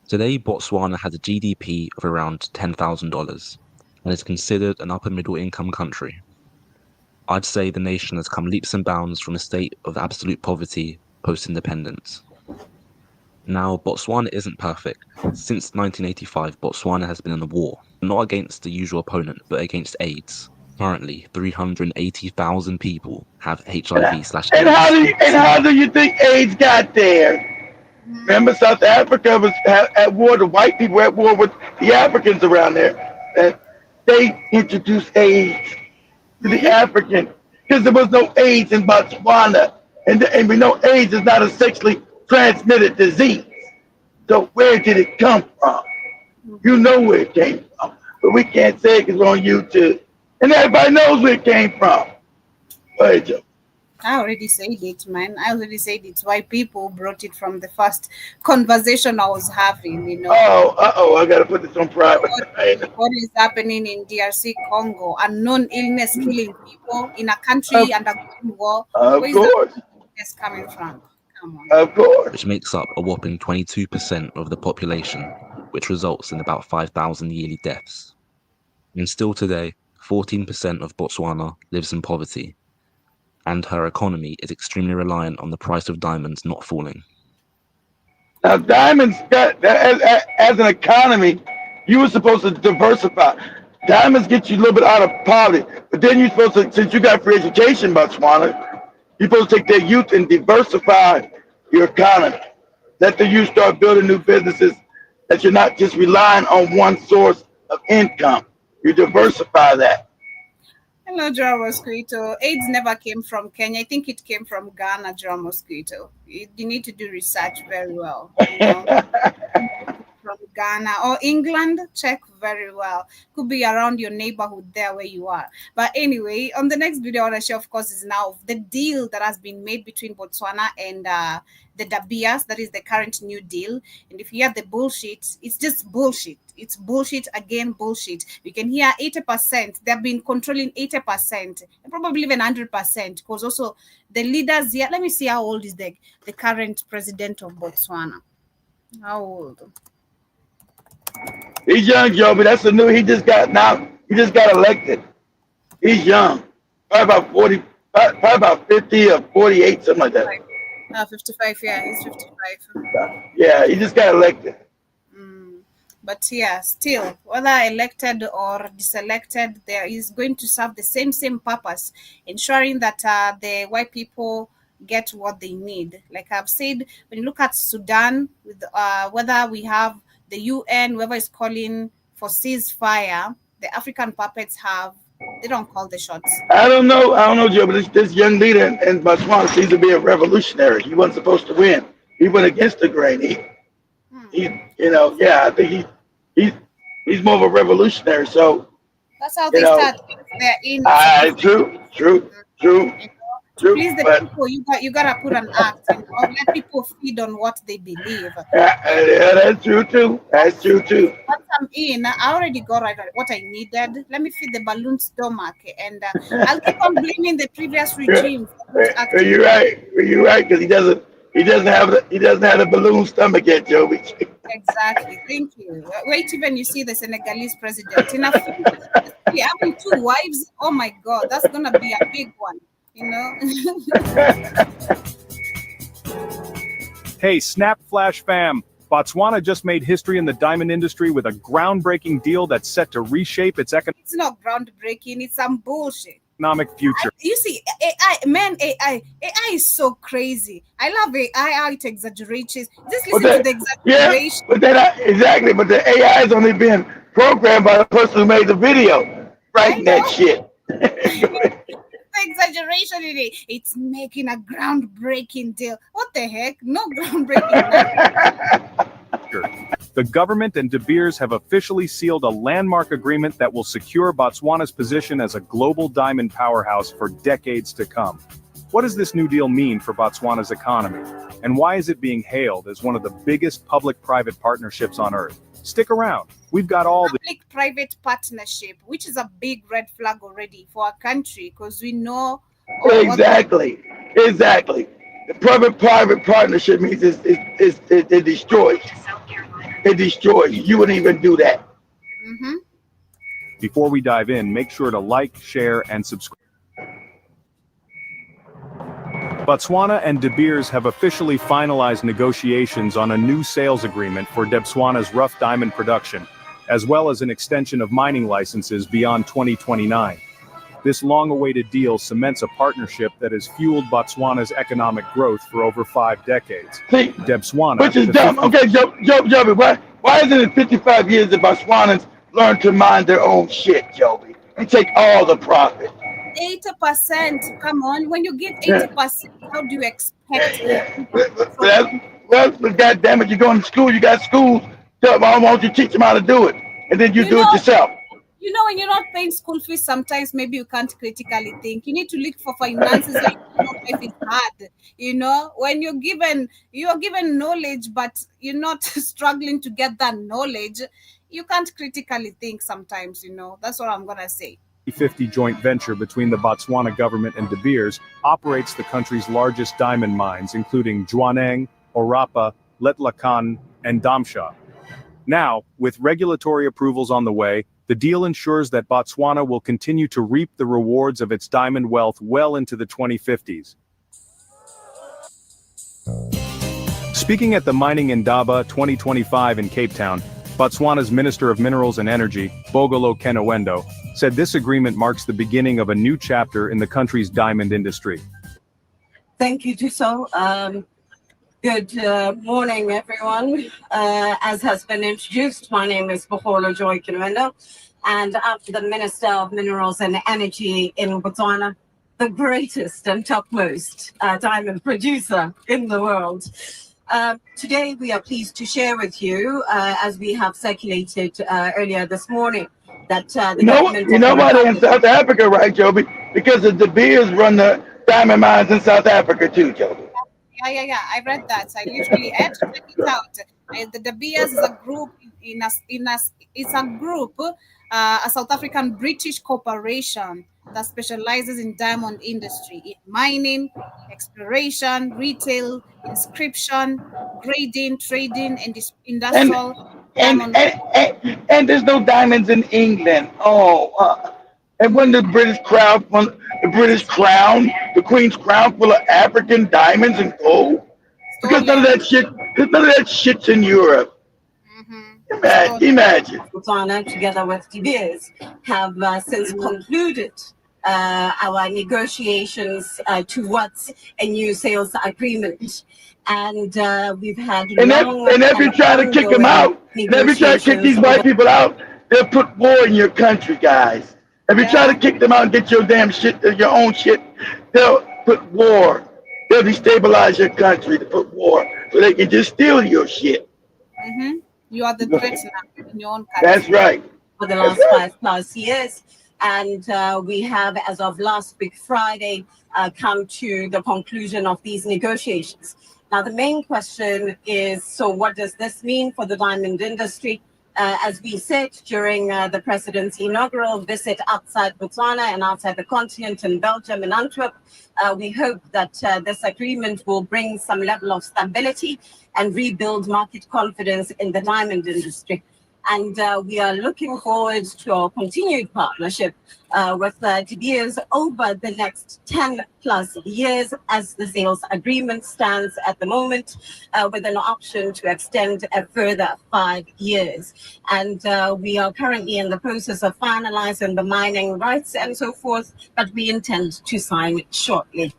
Today, Botswana has a GDP of around $10,000 and is considered an upper middle income country. I'd say the nation has come leaps and bounds from a state of absolute poverty post-independence. Now, Botswana isn't perfect. Since 1985, Botswana has been in a war, not against the usual opponent, but against AIDS. Currently, 380,000 people have HIV/AIDS. And how do you think AIDS got there? Remember, South Africa was at war. The white people were at war with the Africans around there. And they introduced AIDS to the African because there was no AIDS in Botswana, and we know AIDS is not a sexually transmitted disease. So where did it come from? You know where it came from, but we can't say it because we're on YouTube, and everybody knows where it came from. Go ahead, Joe. I already said it, man. I already said it's why people brought it from the first conversation I was having, you know. I gotta put this on private. What is happening in DRC Congo? Unknown illness killing people in a country under war. Of course. Where's coming from? Come on. Of course. Which makes up a whopping 22% of the population, which results in about 5,000 yearly deaths. And still today, 14% of Botswana lives in poverty, and her economy is extremely reliant on the price of diamonds not falling. Now, diamonds, as an economy, you were supposed to diversify. Diamonds get you a little bit out of poverty, but then you're supposed to, since you got free education, Botswana, you're supposed to take their youth and diversify your economy. Let the youth start building new businesses, that you're not just relying on one source of income. You diversify that. Hello, Joel Mosquito. AIDS never came from Kenya. I think it came from Ghana, Joel Mosquito. You need to do research very well. You know? From Ghana or England, check very well. Could be around your neighborhood there where you are. But anyway, on the next video I want to share, of course, is now the deal that has been made between Botswana and the De Beers. That is the current new deal. And if you hear the bullshit, it's just bullshit. It's bullshit again, bullshit. We can hear 80%. They've been controlling 80% and probably even 100%, because also the leaders here. Let me see how old is the current president of Botswana. How old? He's young, Joby. That's the new. He just got elected. He's young. Probably about 40, probably about 50 or 48, something like that. 55. Yeah, he's 55. Yeah, he just got elected. But yeah, still, whether elected or diselected, there is going to serve the same purpose, ensuring that the white people get what they need. Like I've said, when you look at Sudan, with whether we have the UN, whoever is calling for ceasefire, the African puppets they don't call the shots. I don't know, Joe, but this young leader in Botswana seems to be a revolutionary. He wasn't supposed to win. He went against the grain. I think he's more of a revolutionary. So that's how they start. They're in. True. Please the people, you gotta put an act, let people feed on what they believe. Yeah, that's true too. Once I'm in, I already got what I needed. Let me feed the balloon stomach, and I'll keep on blaming the previous regime. You're right, because he doesn't have the balloon stomach yet, Joby. Exactly. Thank you. Wait even you see the Senegalese president. Enough. Having 2 wives. Oh my God, that's gonna be a big one. Hey, Snap Flash fam. Botswana just made history in the diamond industry with a groundbreaking deal that's set to reshape its It's not groundbreaking, it's some bullshit. Economic future. You see, AI is so crazy. I love AI, how it exaggerates. Just listen to the exaggeration. Yeah, exactly. But the AI has only been programmed by the person who made the video. Writing that shit. The exaggeration in it. It's making a groundbreaking deal. What the heck? No groundbreaking. The government and De Beers have officially sealed a landmark agreement that will secure Botswana's position as a global diamond powerhouse for decades to come. What does this new deal mean for Botswana's economy? And why is it being hailed as one of the biggest public-private partnerships on Earth? Stick around. We've got all the public-private partnership, which is a big red flag already for our country, because we know. Exactly. The public-private partnership means it destroys. It destroys. You wouldn't even do that. Before we dive in, make sure to like, share, and subscribe. Botswana and De Beers have officially finalized negotiations on a new sales agreement for Botswana's rough diamond production, as well as an extension of mining licenses beyond 2029. This long-awaited deal cements a partnership that has fueled Botswana's economic growth for over 5 decades. See, Botswana, which is dumb. Okay, Joby, why isn't it 55 years that Botswanans learn to mind their own shit, Joby, and take all the profit? 80%. Come on, when you give 80%, how do you expect? Well, God damn it, you're going to school. You got schools. So why won't you teach them how to do it, and then you do it yourself? When you're not paying school fees, sometimes maybe you can't critically think. You need to look for finances. Like, if it's hard, when you're given knowledge, but you're not struggling to get that knowledge, you can't critically think sometimes. That's what I'm gonna say. 50 joint venture between the Botswana government and De Beers operates the country's largest diamond mines, including Jwaneng, Orapa, Letlakan, and Damsha. Now, with regulatory approvals on the way, the deal ensures that Botswana will continue to reap the rewards of its diamond wealth well into the 2050s. Speaking at the Mining Indaba 2025 in Cape Town, Botswana's Minister of Minerals and Energy, Bogolo Kenowendo, said this agreement marks the beginning of a new chapter in the country's diamond industry. Thank you, Duso. Good morning, everyone. As has been introduced, my name is Bogolo Joy Kenowendo, and I'm the Minister of Minerals and Energy in Botswana, the greatest and topmost diamond producer in the world. Today, we are pleased to share with you, as we have circulated earlier this morning, that the government You know why they're in South Africa, right, Joby? Because the De Beers run the diamond mines in South Africa too, Joby. Yeah. I read that. I literally had to check it out. The De Beers is a group it's a group, a South African British corporation that specializes in diamond industry, in mining, exploration, retail, inscription, grading, trading, and industrial diamond. And there's no diamonds in England. And when the British crown, the Queen's crown, full of African diamonds and gold, because none of that shit's in Europe. Imagine. Botswana, together with De Beers, have since concluded our negotiations towards a new sales agreement. And we've had and if you try to kick them out, and if you try to kick these white people out, they'll put war in your country, guys. If you try to kick them out and get your damn shit, your own shit, they'll put war. They'll destabilize your country to put war so they can just steal your shit. You are the threat now in your own country. That's right. For the last 5+ years. And we have, as of last week, Friday, come to the conclusion of these negotiations. Now, the main question is, so what does this mean for the diamond industry? As we said during the president's inaugural visit outside Botswana and outside the continent in Belgium and Antwerp, we hope that this agreement will bring some level of stability and rebuild market confidence in the diamond industry. And we are looking forward to our continued partnership with De Beers over the next 10+ years as the sales agreement stands at the moment, with an option to extend a further 5 years. And we are currently in the process of finalizing the mining rights and so forth, but we intend to sign it shortly.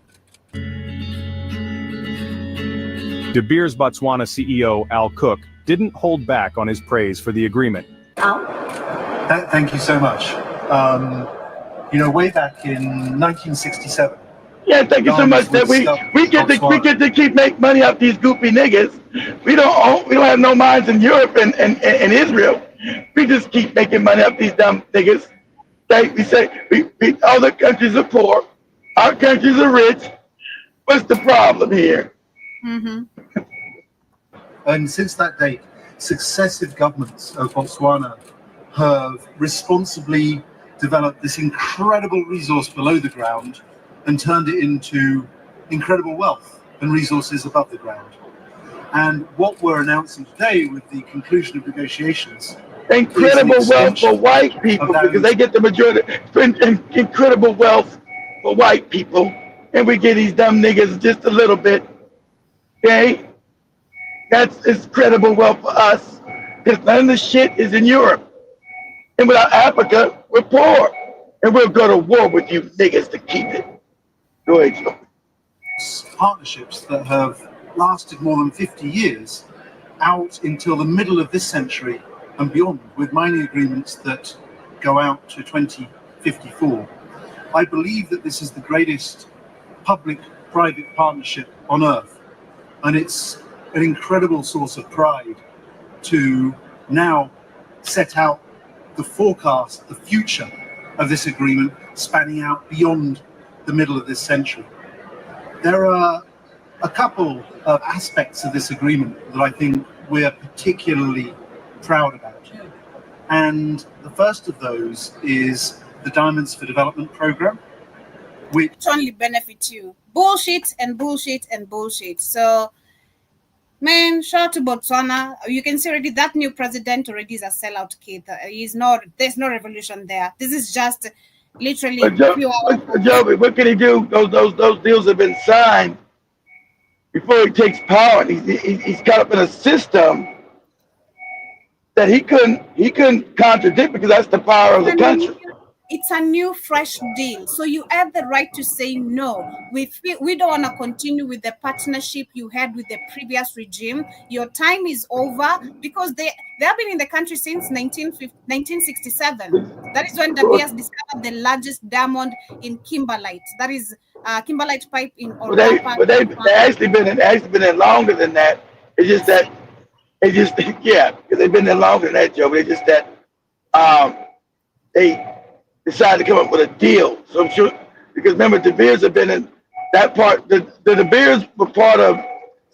De Beers Botswana CEO Al Cook didn't hold back on his praise for the agreement. Thank you so much. Way back in 1967. Yeah, thank you so much. That we get to keep make money off these goofy niggas. We don't have no mines in Europe and Israel. We just keep making money off these dumb niggas. We say all the countries are poor, our countries are rich. What's the problem here? And since that date, successive governments of Botswana have responsibly developed this incredible resource below the ground and turned it into incredible wealth and resources above the ground. And what we're announcing today with the conclusion of negotiations, incredible wealth for white people, because they get the majority. Incredible wealth for white people, and we give these dumb niggas just a little bit. Okay? That's incredible wealth for us, because none of the shit is in Europe. And without Africa, we're poor. And we'll go to war with you niggas to keep it. Go ahead, Joe. Partnerships that have lasted more than 50 years out until the middle of this century and beyond, with mining agreements that go out to 2054. I believe that this is the greatest public-private partnership on earth. And it's an incredible source of pride to now set out the forecast, the future of this agreement spanning out beyond the middle of this century. There are a couple of aspects of this agreement that I think we're particularly proud about. And the first of those is the Diamonds for Development program, which only benefits you. Bullshit and bullshit and bullshit. So, man, shout out to Botswana. You can see already that new president already is a sellout kid. There's no revolution there. This is just literally Joby, what can he do? Those deals have been signed before he takes power. He's caught up in a system that he couldn't contradict, because that's the power of the country. It's a new, fresh deal. So you have the right to say no. We don't want to continue with the partnership you had with the previous regime. Your time is over, because they have been in the country since 1967. That is when De Beers discovered the largest diamond in kimberlite. That is kimberlite pipe in Orapa. They actually been in longer than that. It's just that yeah, because they've been there longer than that, Joe. But it's just that they decided to come up with a deal. So I'm sure because remember De Beers have been in that part. The De Beers were part of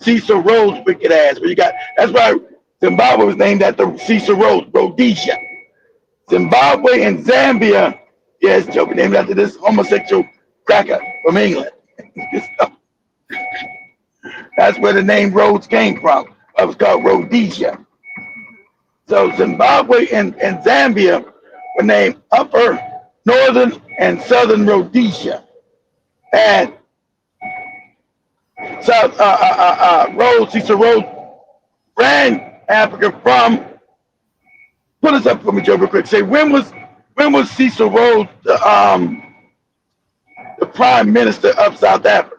Cecil Rhodes' wicked ass. Where you got that's why Zimbabwe was named after Cecil Rhodes, Rhodesia. Zimbabwe and Zambia, yes, Joe, named after this homosexual cracker from England. That's where the name Rhodes came from. It was called Rhodesia. So Zimbabwe and Zambia were named Upper, Northern, and Southern Rhodesia. And South Rhodes, Cecil Rhodes, ran Africa from. Put us up for me, Joe, real quick. Say when was Cecil Rhodes the prime minister of South Africa?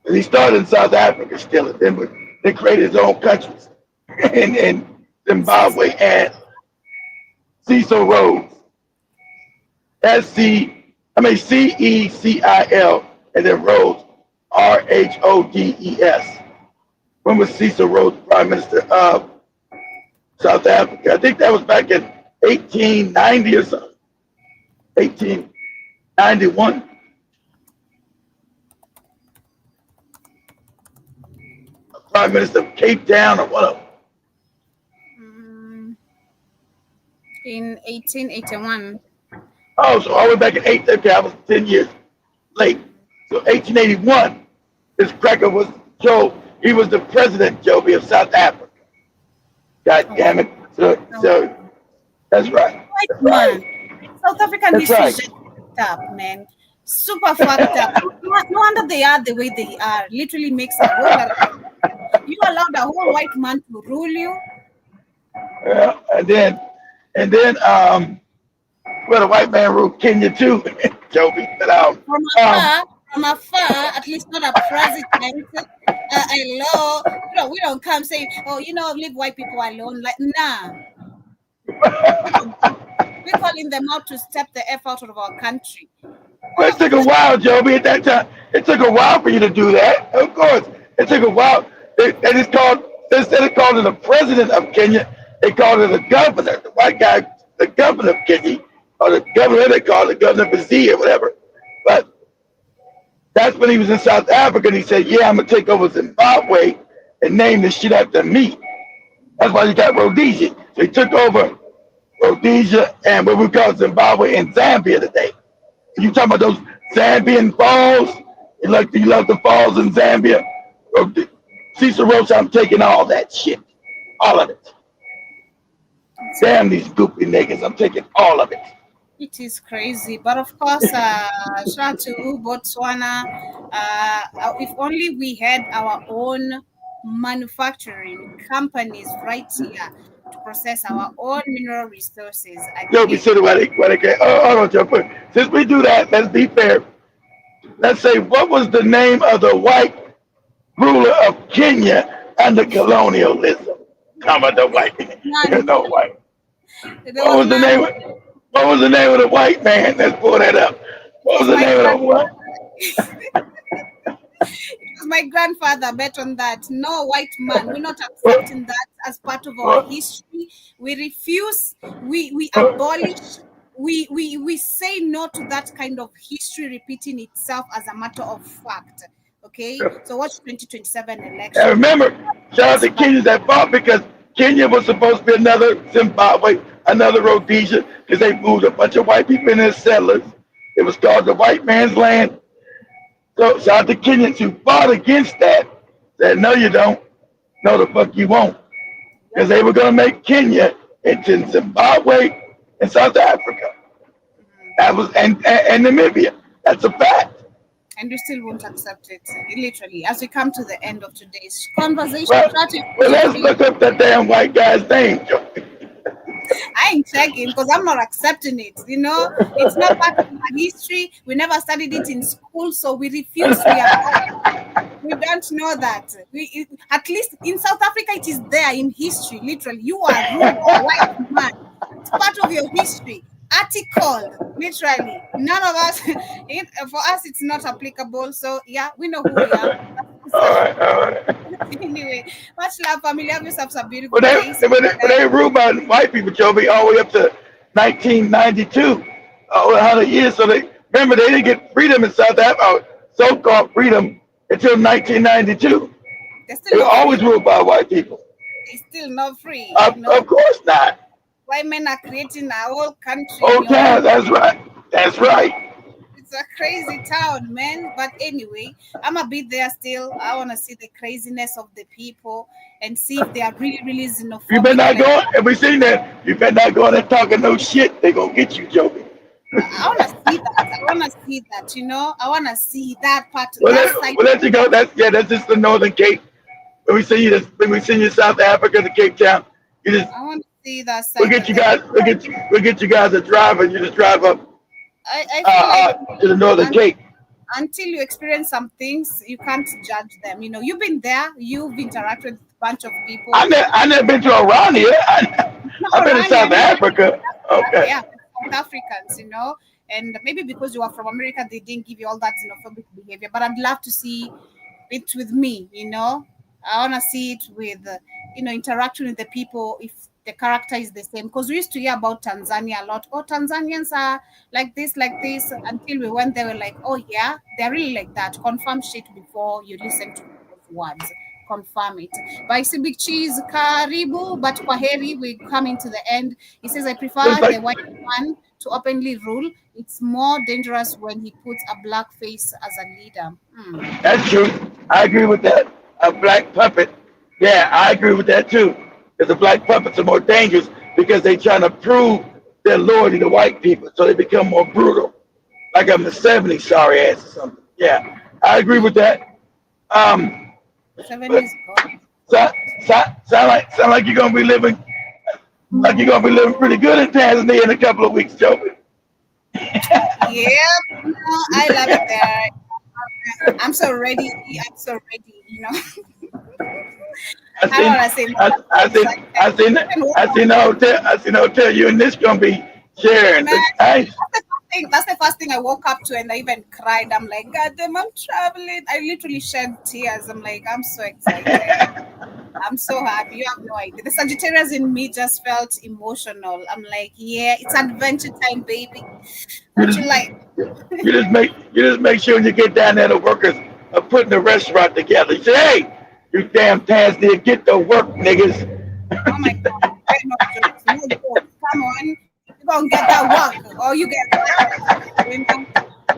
And he started in South Africa still, and then they created his own countries in Zimbabwe and Cecil Rhodes. CECIL, and then Rhodes, RHODES. When was Cecil Rhodes prime minister of South Africa? I think that was back in 1890 or something. 1891. Prime Minister of Cape Town or what? In 1881. Oh, so all the way back in okay, I was 10 years late. So 1881, this cracker was Joe. He was the president, Joby, of South Africa. God damn it. So that's right. That's right. South African history is just fucked up, man. Super fucked up. No wonder they are the way they are. Literally makes a whole lot of sense. You allowed a whole white man to rule you. Yeah, and then well, the white man ruled Kenya too, Joby. But from afar, at least not a president. Hello, we don't come saying, oh, leave white people alone. Like, nah. We're calling them out to step the F out of our country. Well, it took a while, Joby. At that time, it took a while for you to do that. Of course, it took a while. Instead of calling it the president of Kenya, they called it the governor. The white guy, the governor of Kenya, or the governor, they called it the governor of Bazia or whatever. But that's when he was in South Africa and he said, yeah, I'm going to take over Zimbabwe and name this shit after me. That's why you got Rhodesia. So he took over Rhodesia and what we call Zimbabwe and Zambia today. You talking about those Zambian falls? You love the falls in Zambia? Cecil Rhodes, I'm taking all that shit. All of it. Damn these goopy niggas, I'm taking all of it. It is crazy. But of course, shout out to Botswana. If only we had our own manufacturing companies right here to process our own mineral resources. Don't be silly what they get. Hold on, Joe. Since we do that, let's be fair. Let's say, what was the name of the white ruler of Kenya under colonialism? Come on, the white. There's no white. What was the name of the white man? Let's pull that up. What was the name of the white? It was my grandfather bet on that. No white man. We're not accepting that as part of our history. We refuse. We abolish. We say no to that kind of history repeating itself as a matter of fact. Okay, so watch 2027 election. And remember, shout out to Kenyans that fought because Kenya was supposed to be another Zimbabwe, another Rhodesia, because they moved a bunch of white people in as settlers. It was called the white man's land. So shout out to Kenyans who fought against that. Said, no, you don't. No, the fuck you won't. Because they were going to make Kenya into Zimbabwe and South Africa. That was and Namibia. That's a fact. And you still won't accept it, literally. As we come to the end of today's conversation, well, let's look up that damn white guy's name, Joe. I ain't checking because I'm not accepting it. It's not part of our history. We never studied it in school, so we refuse. We don't know that. At least in South Africa, it is there in history. Literally, you are ruled by a white man. It's part of your history. Article, literally. None of us. For us, it's not applicable. So yeah, we know who we are. All right. Anyway, much love, family. Have yourselves a beautiful But day. they ruled by white people, Joby, all the way up to 1992, over 100 years. So they remember they didn't get freedom in South Africa, so-called freedom, until 1992. They were always ruled by white people. They're still not free. Of course not. White men are creating our whole country. Oh, yeah, that's right. That's right. It's a crazy town, man. But anyway, I'm a bit there still. I want to see the craziness of the people and see if they are really, really xenophobic. You better not go. If we seen that, you better not go in there talking no shit. They gonna get you, Joby. I want to see that. I want to see that. You know, I want to see that part. We'll let you go. That's just the Northern Cape. When we see you South Africa, the Cape Town, you just. I want to see that side. We'll get you guys. We'll get you guys a driver. You just drive up. I feel like to the Northern Cape. Until you experience some things, you can't judge them. You know, you've been there. You've interacted with a bunch of people. I never been to around here. I've been to South Africa. Okay. Yeah, South Africans, you know, and maybe because you are from America, they didn't give you all that xenophobic behavior. But I'd love to see it with me. You know, I want to see it with, interaction with the people. If the character is the same, because we used to hear about Tanzania a lot. Oh, Tanzanians are like this, until we went there. We're like, oh yeah, they're really like that. Confirm shit before you listen to those words. Confirm it. But I see Big Cheese, Karibu, but Kwaheri, we're coming to the end. He says, I prefer the white man to openly rule. It's more dangerous when he puts a black face as a leader. That's true. I agree with that. A black puppet. Yeah, I agree with that too. Because the black puppets are more dangerous because they're trying to prove their loyalty to white people. So they become more brutal. Like I'm the 70s, sorry ass or something. Yeah, I agree with that. Sound like you're gonna be living pretty good in Tanzania in a couple of weeks, Joey. Yeah, I love it there. I'm so ready. You know. I seen the hotel you and this gonna be sharing. That's the first thing I woke up to, and I even cried. I'm like, God damn, I'm traveling. I literally shed tears. I'm like, I'm so excited. I'm so happy. You have no idea. The Sagittarius in me just felt emotional. I'm like, yeah, it's adventure time, baby. What you like? You just make sure when you get down there, the workers are putting the restaurant together. You say, hey, you damn Tanzania, get to work, niggas. Oh my God. No jokes. Come on. You're going to get that work, or you get you know?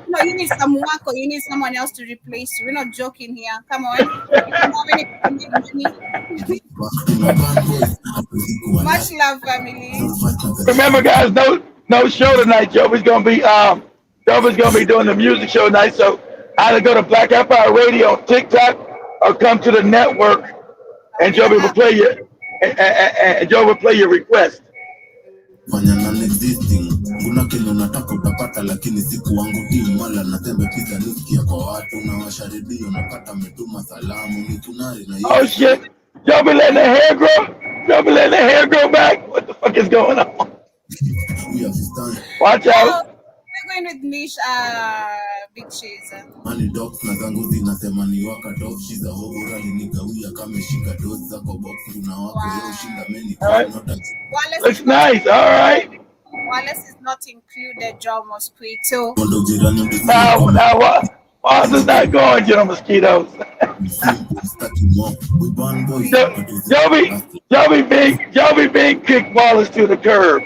No, you need some work, or you need someone else to replace you. We're not joking here. Come on. Much love, family. Remember, guys, no show tonight. Joey's gonna be doing the music show tonight. So either go to Black Empire Radio on TikTok or come to the network, and Joey will play your request. Fanya non-existing, kuna kile unataka utapata, lakini siku wangu mala na tembe pizza nisikia kwa watu na washaredio napata metuma salamu ni tunari na oh shit, y'all be letting the hair grow? Y'all be letting the hair grow back? What the fuck is going on? Watch out. We're going with Mish, Big Cheese. Money dogs na zangu zinasema ni waka dog, she's a horror alinigawia kama shika dozi za box na wako leo shinda meni looks nice, all right. Wallace is not included, Joe Mosquito. Now what? Wallace is not going, Joe Mosquitoes. Joey Big kicked Wallace to the curb.